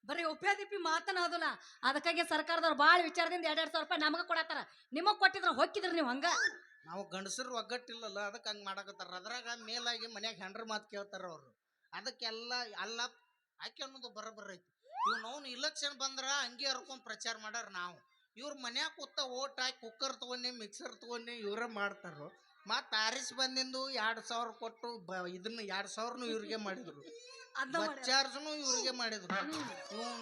ಬರೀ ಉಪ್ಯಾದಿಪ್ಪಿ ಮಾತನಾದಲ್ಲ ಅದಕ್ಕಾಗಿ ಸರ್ಕಾರದವ್ರು ಭಾಳ ವಿಚಾರದಿಂದ 2,000 ರೂಪಾಯಿ ನಮಗ ಕೊಡತ್ತಾರ ನಿಮಗ್ ಕೊಟ್ಟಿದ್ರ ಹೊಕ್ಕಿದ್ರಿ ನೀವು ಹಂಗ ನಾವು ಗಂಡಸರು ಒಗ್ಗಟ್ಟಿಲ್ಲಲ್ಲ ಅದಕ್ಕೆ ಹಂಗೆ ಮಾಡಕತ್ತಾರ ಅದ್ರಾಗ ಮೇಲಾಗಿ ಮನ್ಯಾಗ ಹೆಂಡ್ರ ಮಾತು ಕೇಳ್ತಾರ ಅವ್ರು ಅದಕ್ಕೆಲ್ಲ ಅಲ್ಲ ಆಕೆ ಅನ್ನೋದು ಬರೋಬ್ಬರ ಐತಿ ಇವ್ ನಾವು ಇಲೆಕ್ಷನ್ ಬಂದ್ರ ಹಂಗೆ ಹರ್ಕೊಂಡ್ ಪ್ರಚಾರ ಮಾಡಾರ ನಾವು ಇವ್ರ ಮನ್ಯಾಗ ಕೂತ ಓಟ್ ಹಾಕಿ ಕುಕ್ಕರ್ ತಗೊಂಡಿ ಮಿಕ್ಸರ್ ತಗೊಂಡಿ ಇವ್ರ ಮಾಡ್ತಾರ ಮತ್ತ ಆರಿಸ್ ಬಂದಿಂದು 2,000 ಕೊಟ್ಟು ಇದನ್ನ 2,000 ಇವ್ರಿಗೆ ಮಾಡಿದ್ರು ಬಸ್ ಚಾರ್ಜ್ನು ಇವ್ರಿಗೆ ಮಾಡಿದ್ರು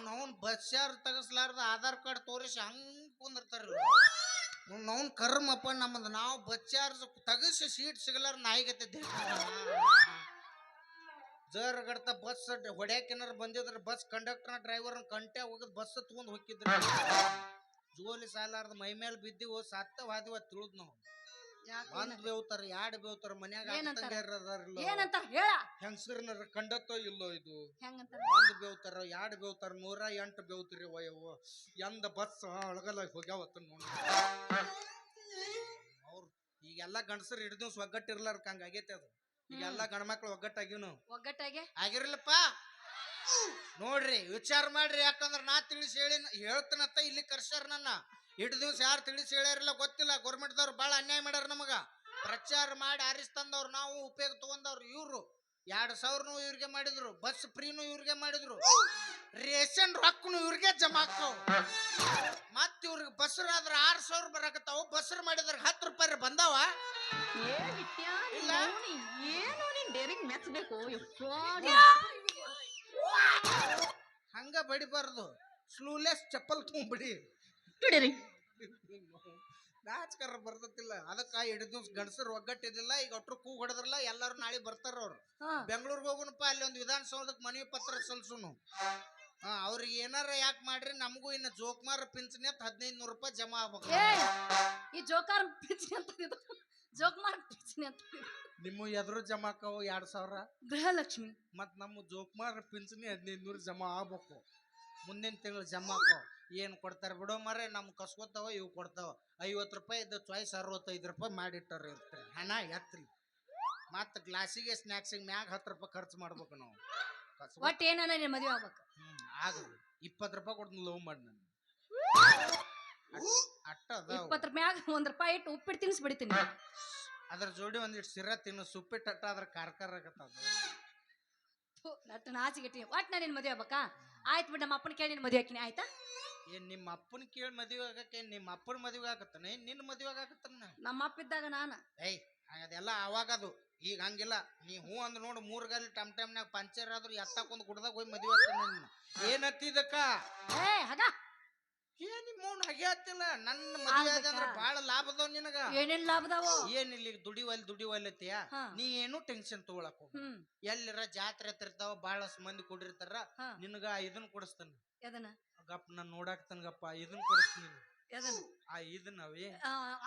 ನಾವು ಬಸ್ ಚಾರ್ಜ್ ತಗಸ್ಲಾರ್ದ ಆಧಾರ್ ಕಾರ್ಡ್ ತೋರಿಸಿ ಹಂಗ್ ಕುಂದಿರ್ತಾರ ನಾವು ಕರ್ಮಪ್ಪ ನಮ್ಮದು ನಾವು ಬಸ್ ಚಾರ್ಜ್ ತಗಸಿ ಸೀಟ್ ಸಿಗಲಾರ ನಾಯಿಗತ್ತೆ ಜರ್ ಗಡ್ತ ಬಸ್ ಹೊಡ್ಯಾಕೇನಾರ ಬಂದಿದ್ರ ಬಸ್ ಕಂಡಕ್ಟರ್ ಡ್ರೈವರ್ ಕಂಟೆ ಹೋಗದ್ ಬಸ್ ತಗೊಂಡ್ ಹೋಗಿದ್ರ ಜೋಲಿ ಸಾಲಾರ್ದ ಮೈ ಮೇಲೆ ಬಿದ್ದಿವು ಸತ್ತ ಹಾದಿವ ತಿಳಿದ್ ನಾವು ಒಂದ್ ಬೇವ್ತಾರ 2 ಬೇವ್ತಾರ ಮನ್ಯಾಗ ಏನಂತಾರ ಹೇಳ ಹೆಂಗಸರ್ನ ಕಂಡತ್ತೋ ಇಲ್ಲೋ ಇದು ಹೆಂಗಂತಾರ 1 ಬೇವ್ತಾರ 2 ಬೇವ್ತಾರ 108 ಬೇವ್ತಿರಿ ವಯವು ಎಂದ ಬಸ್ ಒಳಗಲ್ಲ ಹೋಗ್ಯಾವತ್ತ ನೋಡಿ ಅವ್ರು ಈಗೆಲ್ಲ ಗಂಡಸರು ಹಿಡಿದು ಒಗ್ಗಟ್ಟಿರ್ಲಾರ ಹಂಗ ಆಗೈತೆ ಅದು ಈಗೆಲ್ಲ ಗಂಡ್ಮಕ್ಳು ಒಗ್ಗಟ್ಟಾಗಿನು ಒಗ್ಗಟ್ಟಾಗೆ ಆಗಿರ್ಲಪ್ಪ ನೋಡ್ರಿ ವಿಚಾರ ಮಾಡ್ರಿ ಯಾಕಂದ್ರ ನಾ ತಿಳಿಸಿ ಹೇಳಿ ಹೇಳ್ತನತ್ತ ಇಲ್ಲಿ ಕರ್ಸ್ಯಾರ ನನ್ನ ಇಟ್ಟು ದಿವ್ಸ ಯಾರು ತಿಳಿಸಿ ಹೇಳ್ಯಾರಿಲ್ಲ ಗೊತ್ತಿಲ್ಲ ಗೌರ್ಮೆಂಟ್ದವ್ರು ಭಾಳ ಅನ್ಯಾಯ ಮಾಡ್ಯಾರ ನಮಗ ಪ್ರಚಾರ ಮಾಡಿ ಆರಿಸ್ ತಂದವ್ರು ನಾವು ಉಪಯೋಗ ತಗೊಂಡವ್ರು ಇವ್ರು 2,000 ಇವ್ರಿಗೆ ಮಾಡಿದ್ರು ಬಸ್ ಫ್ರೀನು ಇವ್ರಿಗೆ ಮಾಡಿದ್ರು ರೇಷನ್ ರೊಕ್ಕನು ಇವ್ರಿಗೆ ಜಮಾ ಆಕ್ಕವು ಮತ್ ಇವ್ರಿಗೆ ಬಸ್ರಾದ್ರ 6,000 ಬರಾಕತ್ತಾವ ಬಸ್ರು ಮಾಡಿದ್ರ 10 ರೂಪಾಯಿ ಬಂದಾವ ಇಲ್ಲ ಏನು ನೀನ್ ಡೇರಿಂಗ್ ಮೆಚ್ಚಬೇಕು ಹಂಗ ಬಡಿಬಾರ್ದು ಸ್ಲೂಲೆಸ್ ಚಪ್ಪಲ್ ತುಂಬಿಡಿ ನಾಚ್ಕರ ಬರ್ತತಿಲ್ಲ ಅದಕ್ಕ 2 ದಿವ್ಸ ಗಂಡಸರು ಒಗ್ಗಟ್ಟಿದಿಲ್ಲ ಈಗ ಒಟ್ರು ಕೂಗ್ ಹೊಡೆದ್ರಲ್ಲ ಎಲ್ಲಾರು ನಾಳೆ ಬರ್ತಾರ ಅವ್ರು ಬೆಂಗಳೂರಿಗೆ ಹೋಗುನಪ್ಪ ಅಲ್ಲಿ ಒಂದು ವಿಧಾನಸೌಧಕ್ಕೆ ಮನವಿ ಪತ್ರ ಸಲ್ಸುನು ಅವ್ರಿಗೆ ಏನಾರ ಯಾಕೆ ಮಾಡ್ರಿ ನಮಗೂ ಇನ್ನ ಜೋಕ್ಮಾರ್ ಪಿಂಚಣಿ ಅಂತ 1,500 ರೂಪಾಯಿ ಜಮಾ ಆಗ್ಬೇಕು ಈ ಜೋಕಾರ್ ಪಿಂಚಣಿ ಅಂತ ಜೋಕ್ಮಾರ್ ಪಿಂಚಣಿ ಅಂತ ನಿಮ್ಮ ಎದುರು ಜಮಾ ಆಕಾವು 2,000 ಗೃಹಲಕ್ಷ್ಮಿ ಮತ್ ನಮ್ಮ ಜೋಕ್ಮಾರ್ ಪಿಂಚಣಿ 1,500 ಜಮಾ ಆಗ್ಬೇಕು ಮುಂದಿನ ತಿಂಗಳು ಜಮಾ ಆಕಾವ್ ಏನ್ ಕೊಡ್ತಾರ ಬಿಡೋ ಮರೆ ನಮ್ ಕಸ್ಕೋತಾವ ಇವ್ ಕೊಡ್ತಾವ 50 ರೂಪಾಯಿ ಇದ್ದ ಚಾಯ್ಸ್ 65 ರೂಪಾಯಿ ಮಾಡಿಟ್ಟಾರ ಇರ್ತಾರೆ ಹಣ ಎತ್ರಿ ಮತ್ ಗ್ಲಾಸಿಗೆ ಸ್ನಾಕ್ಸಿಗೆ ಮ್ಯಾಗ 10 ರೂಪಾಯಿ ಖರ್ಚು ಮಾಡ್ಬೇಕು ನಾವು ಒಟ್ಟು ಏನಾನ ನೀನ್ ಮದುವೆ ಆಗ್ಬೇಕು ಆಗದು 20 ರೂಪಾಯಿ ಕೊಡ್ತೀನಿ ಲವ್ ಮಾಡಿ ನಾನು ಅಟ್ಟ 20 ರೂಪಾಯಿ 1 ರೂಪಾಯಿ ಇಟ್ಟು ಉಪ್ಪಿಟ್ಟು ತಿನ್ಸಿ ಬಿಡ್ತೀನಿ ಅದ್ರ ಜೋಡಿ ಒಂದಿಟ್ಟು ಸಿರ ತಿನ್ನು ಸುಪ್ಪಿಟ್ಟು ಅಟ್ಟ ಅದ್ರ ಕಾರ್ಕಾರ ಆಗತ್ತದ ನಾಚಿಗೆಟ್ಟಿ ಒಟ್ಟು ನಾನು ನಿನ್ ಮದುವೆ ಆಗ್ಬೇಕಾ ಆಯ್ತು ಬಿಟ್ಟು ನಮ್ಮ ಅಪ್ಪನ ಕೇಳಿ ನಿನ್ ಮದುವೆ ಹಾಕಿನಿ ಆಯ್ತಾ ಏನ್ ನಿಮ್ಮ ಅಪ್ಪನ ಕೇಳಿ ಮದುವೆ ಆಗಕ್ಕೆ ನಿಮ್ಮ ಅಪ್ಪನ ಮದುವೆ ಆಗತ್ತಾನೆ ನಿನ್ನ ಮದುವೆ ಆಗತ್ತಾನ ನಮ್ಮ ಅಪ್ಪ ಇದ್ದಾಗ ನಾನು ಏಯ್ ಅದೆಲ್ಲ ಅವಾಗದು ಈಗ ಹಂಗಿಲ್ಲ ನೀ ಹೂ ಅಂದ್ ನೋಡು 3 ಗಾಲಿ ಟಮ್ನಾಗ ಪಂಚರ್ ಆದ್ರೂ ಎತ್ತಕೊಂಡ್ ಗುಡ್ದಾಗ ಹೋಗಿ ಮದುವೆ ಆಗ್ತಾನೆ ಏನತ್ತಿದಕ್ಕ ಏ ಹಾಗ ಏನ್ ನಿಮ್ಮವ್ನ ಹಾಗೆ ಹತ್ತಿಲ್ಲ ನನ್ನ ಮದುವೆ ಆದಂದ್ರ ಬಾಳ ಲಾಭ ಅದಾವ ನಿನಗ ಏನೇನ್ ಲಾಭದಾವು ಏನಿಲ್ಲ ಈಗ ದುಡಿವಲ್ತಿಯ ನೀ ಏನು ಟೆನ್ಷನ್ ತಗೊಳಕ್ ಹೋಗ ಎಲ್ಲಿರ ಜಾತ್ರೆ ಹತ್ತಿರ್ತಾವ ಬಾಳ ಮಂದಿ ಕೊಡಿರ್ತಾರ ನಿನಗ ಇದನ್ ಕೊಡಿಸ್ತಾನ ಎದನ ಗಪ್ ನಾನ್ ನೋಡಾಕ್ತಾನ ಗಪ್ಪ ಇದನ್ ಕೊಡಿಸ್ತೀನಿ ಅದನ್ನ ಇದನ್ನವೇ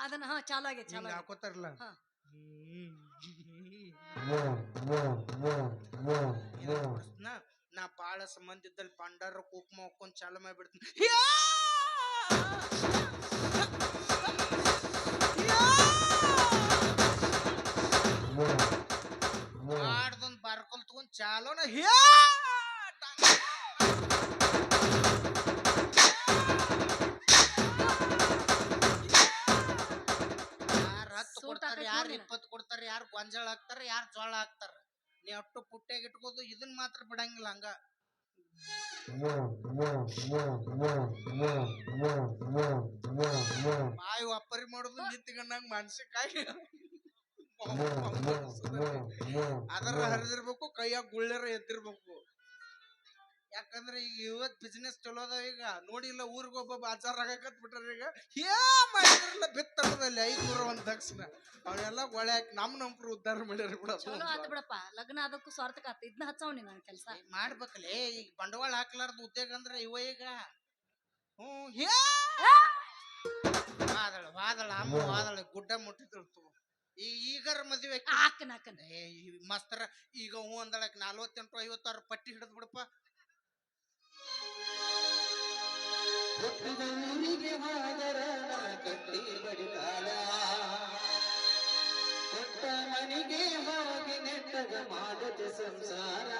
ಅದನ್ನ ಚಾಲು ಆಗೈತೆ ಚಾಲು ಹಿಂಗ ಆಗೈತೆ. ಹಾಕೋತಾರಲ್ಲ ಹಾ. ನಾ ಬಾಳ ಸಂಬಂಧ ಇದ್ದಲ್ಲಿ ಬಂಡಾರ ಕುಕ್ಮ ಹಾಕೊಂಡ್ ಚಾಲು ಮಾಡ್ಬಿಡ್ತೀನಿ. ಆಡ್ದೊಂದ್ ಬಾರ್ಕೊಲ್ ತಗೊಂಡ್ ಚಾಲೋನ ಯಾರು 10 ಕೊಡ್ತಾರ, ಯಾರು 20 ಕೊಡ್ತಾರ, ಯಾರು ಗೊಂಜಾಳ ಹಾಕ್ತಾರ, ಯಾರು ಜೋಳ ಹಾಕ್ತಾರ. ನೀ ಅಟ್ಟು ಪುಟ್ಟ್ಯಾಗ ಇಟ್ಕೋದು, ಇದನ್ ಮಾತ್ರ ಬಿಡಂಗಿಲ್ಲ ಹಂಗ. ಬಾಯಿ ಒಪ್ಪರಿ ಮಾಡುದು ನಿಂತ್ಕೊಂಡಂಗ ಮನ್ಸಿಕಾಯಿ ಅದರ ಹರಿದಿರ್ಬೇಕು, ಕೈಯಾಗ ಗುಳ್ಳೆರ ಎದ್ದಿರ್ಬೇಕು. ಯಾಕಂದ್ರೆ ಈಗ ಇವತ್ ಬಿಸ್ನೆಸ್ ಚಲೋ ಅದಾವ. ಈಗ ನೋಡಿಲ್ಲ ಊರಿಗೆ ಒಬ್ಬ ಆಚಾರ ಆಗಕತ್ ಬಿಟ್ಟಾರ. ಈಗ ಮಾಡಿದ್ರಲ್ಲ ಬಿತ್ತರದಲ್ಲಿ 500 ಒಂದ್ ದಕ್ಷಿಣ ಅವನ್ನೆಲ್ಲ ಒಳ್ಳೆ ಹಾಕಿ ನಮ್ಕರು ಉದ್ಧಾರ ಮಾಡ್ಯಾರ ಬಿಡ. ಚಲೋ ಆತ ಬಿಡಪ್ಪ, ಲಗ್ನ ಅದಕ್ಕೂ ಸ್ವಾರ್ಥಕ ಆತ. ಇದನ್ನ ಹಚ್ಚವ್ ನೀ ನನ್ ಕೆಲಸ ಮಾಡ್ಬೇಕಲ್ಲೇ. ಈಗ ಬಂಡವಾಳ ಹಾಕ್ಲಾರ್ದು ಉದ್ಯೋಗ ಅಂದ್ರೆ ಇವ ಈಗ ವಾದಳ ಅಮ್ಮ ವಾದಳ ಗುಡ್ಡ ಮುಟ್ಟಿದ್ರು. ಈಗರ ಮದ್ವೆ ಹಾಕನ್ ಮಸ್ತರ ಈಗ ಅಂದಳಕ್ 48 56 ಪಟ್ಟಿ ಹಿಡಿದ್ ಬಿಡಪ್ಪ. ಊರಿಗೆ ಹೋದರ ಕಟ್ಟಿ ಬಡಿತಾಳ, ಕೊಟ್ಟ ಮನೆಗೆ ಹೋಗಿ ನೆಟ್ಟಗ ಮಾಡದ ಸಂಸಾರ.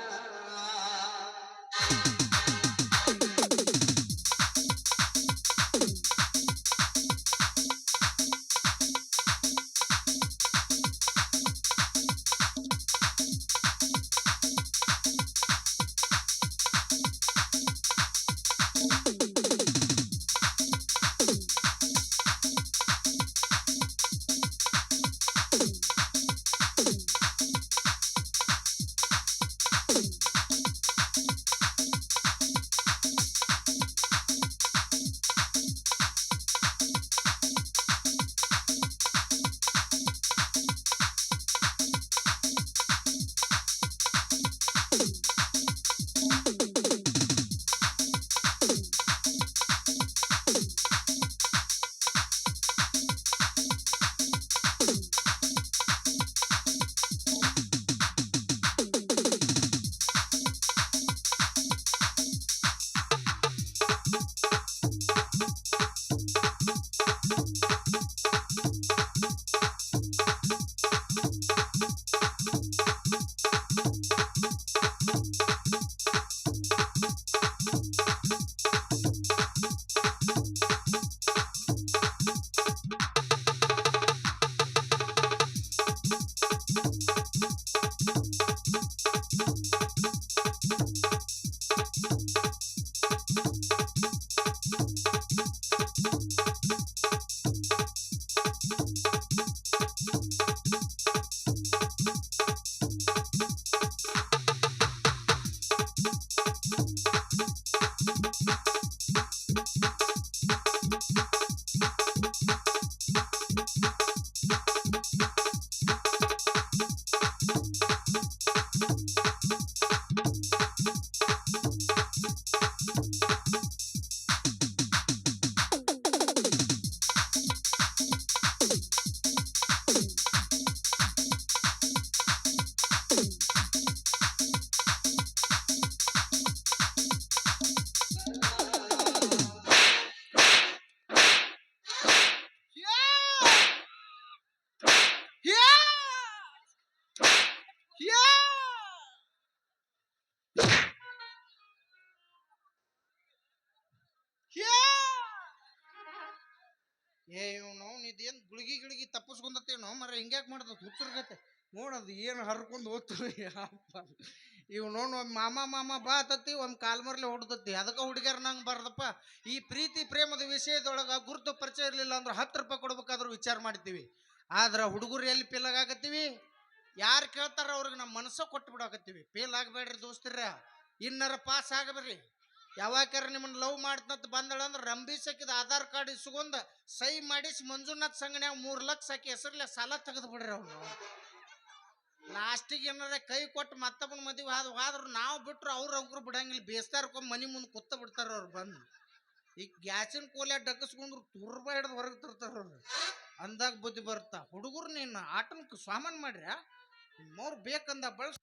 ಇದೇನ್ ಗುಳಿಗಿ ಗಿಳಿಗಿ ತಪ್ಪಿಸ್ಕೊಂಡತ್ತೇನೋ ಮರ ಹಿಂಗ್ಯಾಕ್ ಮಾಡ್ದ ಹುಚ್ಚರ್ಗತ್ತೆ. ನೋಡದು ಏನು ಹರ್ಕೊಂಡು ಹೋಗ್ತದೆ. ಇವ್ ನೋಡ್ ಒಮ್ಮೆ ಮಾಮ ಬಾ ತತ್ತಿ ಒಮ್ಮೆ ಕಾಲ್ಮರ್ಲೆ ಹೊಡ್ದತ್ತಿ. ಅದಕ್ಕೆ ಹುಡುಗ್ಯಾರ ನಂಗೆ ಬರ್ದಪ್ಪ. ಈ ಪ್ರೀತಿ ಪ್ರೇಮದ ವಿಷಯದೊಳಗ ಗುರುತು ಪರಿಚಯ ಇರ್ಲಿಲ್ಲ ಅಂದ್ರೆ 10 ರೂಪಾಯಿ ಕೊಡ್ಬೇಕಾದ್ರೂ ವಿಚಾರ ಮಾಡ್ತೀವಿ. ಆದ್ರ ಹುಡುಗರು ಎಲ್ಲಿ ಫೇಲ್ ಆಗತ್ತೀವಿ, ಯಾರು ಕೇಳ್ತಾರ ಅವ್ರಿಗೆ ನಮ್ಮ ಮನಸ್ಸ ಕೊಟ್ಟು ಬಿಡಾಕತ್ತೀವಿ. Fail ಆಗಬೇಡ್ರಿ ದೋಸ್ತಿರ, ಇನ್ನರ pass ಆಗಬೇಡ್ರಿ. ಯಾವಾಗಾರ ನಿಮ್ಮನ್ನ ಲವ್ ಮಾಡ್ತಂತ ಬಂದಳ ಅಂದ್ರೆ ರಂಬೀಸಕ್ಕಿದ ಆಧಾರ್ ಕಾರ್ಡ್ ಇಸ್ಕೊಂಡ್ ಸಹಿ ಮಾಡಿಸಿ ಮಂಜುನಾಥ್ ಸಂಘನ್ಯಾಗ 3 ಲಕ್ಷ ಹಾಕಿ ಹೆಸರ್ಲೆ ಸಾಲ ತೆಗೆದು ಬಿಡ್ರಿ ಅವ್ನು. ಲಾಸ್ಟಿಗೆ ಏನಾರ ಕೈ ಕೊಟ್ಟು ಮತ್ತೊಬ್ಬನ ಮದುವೆ ಆದ್ರೂ ನಾವು ಬಿಟ್ರು ಅವ್ರು ಬಿಡಂಗಿಲ್ಲ. ಬೇಸ್ತಾರ್ಕೊಂಡ್ ಮನಿ ಮುಂದೆ ಕೂತ ಬಿಡ್ತಾರ ಅವ್ರು ಬಂದು. ಈಗ ಗ್ಯಾಸಿನ ಕೋಲೆ ಡಕ್ಕಸ್ಕೊಂಡ್ರು ತುರ್ಬ ಹಿಡ್ದು ಹೊರಗೆ ತರ್ತಾರ ಅವ್ರು ಅಂದಾಗ ಬುದ್ಧಿ ಬರ್ತಾ ಹುಡುಗರು ನೀನು ಆಟನಕ್ಕೆ ಸಾಮಾನ್ ಮಾಡ್ರ್ಯಾ ನಿಮ್ಮವ್ರು ಬೇಕಂದ ಬಳಸ್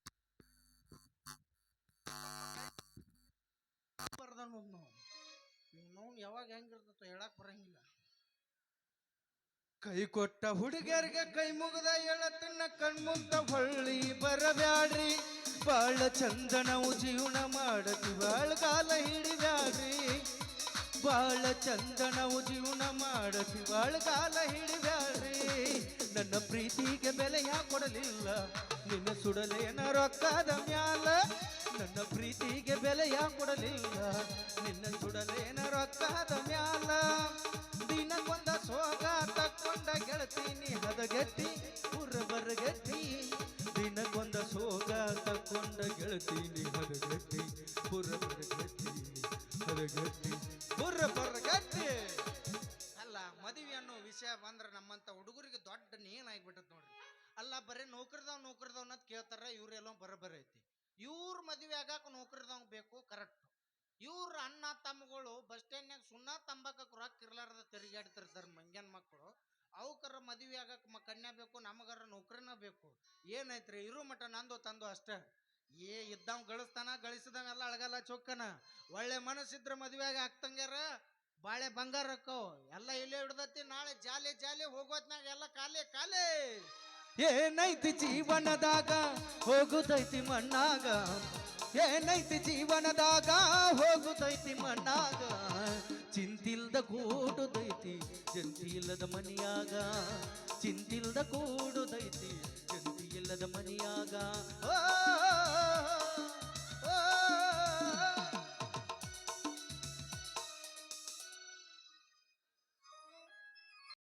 ಬರ್ದ ನಾವು ಯಾವಾಗ ಹೆಂಗಿರ್ತೈತೋ ಹೇಳಕ್ ಬರಂಗಿಲ್ಲ. ಕೈ ಕೊಟ್ಟ ಹುಡುಗಿಯರಿಗೆ ಕೈ ಮುಗದ ಎಳತನ್ನ ಕಣ್ಮುಗ್ದ ಹೊಳ್ಳಿ ಬರಬ್ಯಾಡ್ರಿ ಬಾಳ ಚಂದನವು ಜೀವನ ಮಾಡತಿ ಬಾಳ್ಗಾಲ ಹಿಡಿಬ್ಯಾಡ್ರಿ ಬಾಳ ಚಂದನವು ಜೀವನ ಮಾಡತಿ ಬಾಳ್ಗಾಲ ಹಿಡಿಬ್ಯಾಡ್ರಿ ನನ್ನ ಪ್ರೀತಿಗೆ ಬೆಲೆ ಕೊಡಲಿಲ್ಲ ನಿನ್ನ ಸುಡಲೇನ ರೊಕ್ಕದ ಮ್ಯಾಲ ನನ್ನ ಪ್ರೀತಿಗೆ ಬೆಲೆ ಕೊಡಲಿಲ್ಲ ನಿನ್ನ ಸುಡಲೇನ ರೊಕ್ಕದ ಮ್ಯಾಲ ದಿನಕ್ಕೊಂದ ಸೋಗ ತಕ್ಕೊಂಡ ಗೆಳತೀನಿ ಹದಗೆಟ್ಟಿ ಬರಗೆಟ್ಟಿ ದಿನಕ್ಕೊಂದ ಸೋಗ ತಕ್ಕೊಂಡ ಗೆಳತೀನಿ ಹದಗೆಟ್ಟಿ ಬರಗೆಟ್ಟಿ ಹದಗೆಟ್ಟಿ ಬರಗೆಟ್ಟಿ. ಅಲ್ಲ ಮದುವೆ ಅನ್ನೋ ವಿಷಯ ಬಂದ್ರೆ ನಮ್ಮಂತ ಹುಡುಗರಿಗೆ ದೊಡ್ಡ ನೇನಾಗ್ಬಿಟ್ಟದ್ ನೋಡ್ರಿ. ಅಲ್ಲ ಬರೀ ನೌಕರಿದವ್ ಅನ್ನೋದು ಕೇಳ್ತಾರ, ಇವ್ರೆಲ್ಲೋ ಬರಬರಿ ಐತಿ. ಇವ್ರ ಮದುವೆ ಆಗಾಕ ನೌಕರಿದವ್ ಬೇಕು ಕರೆಕ್ಟ್. ಇವ್ರ ಅಣ್ಣ ತಮ್ಮಗಳು ಬಸ್ ಸ್ಟ್ಯಾಂಡ್ನಾಗ ಸುಣ್ಣ ತಂಬಾಕಕ್ಕೆ ರೊಕ್ಕ ಇರ್ಲಾರ್ದ ತಿರುಗಾಡ್ತಿರ್ತಾರೆ ಮಂಗ್ಯಾನ ಮಕ್ಕಳು. ಅವಕ್ಕರ ಮದುವೆ ಆಗಕ್ಕೆ ಕನ್ಯಾ ಬೇಕು, ನಮಗರ ನೌಕರಿನ ಬೇಕು. ಏನೈತ್ರಿ ಇರು ಮಠ ನಂದು ತಂದು ಅಷ್ಟೇ. ಇದ್ದವ್ ಗಳಿಸ್ತಾನ, ಗಳಿಸಿದವೆಲ್ಲ ಅಳಗಲ್ಲ ಚೊಕ್ಕನ. ಒಳ್ಳೆ ಮನಸ್ಸಿದ್ರ ಮದುವೆಯಾಗ ಆಗ್ತಂಗ್ಯಾರ ಬಾಳೆ ಬಂಗಾರ ಅಕ್ಕೋ ಎಲ್ಲ ಇಲ್ಲೇ ಹಿಡ್ದತಿ. ನಾಳೆ ಜಾಲಿ ಜಾಲಿ ಹೋಗೋತ್ನಾಗ ಎಲ್ಲ ಕಾಲೇ ಕಾಲೇ. ಏನೈತಿ ಜೀವನದಾಗ ಹೋಗುದೈತಿ ಮಣ್ಣಾಗ ಏನೈತಿ ಜೀವನದಾಗ ಹೋಗುದೈತಿ ಮಣ್ಣಾಗ ಚಿಂತಿಲ್ದ ಕೂಡುದೈತಿ ಜಂತಿಲ್ಲದ ಮನಿಯಾಗ ಚಿಂತಿಲ್ದ ಕೂಡುದೈತಿ ಜಂತಿಲ್ಲದ ಮನಿಯಾಗ.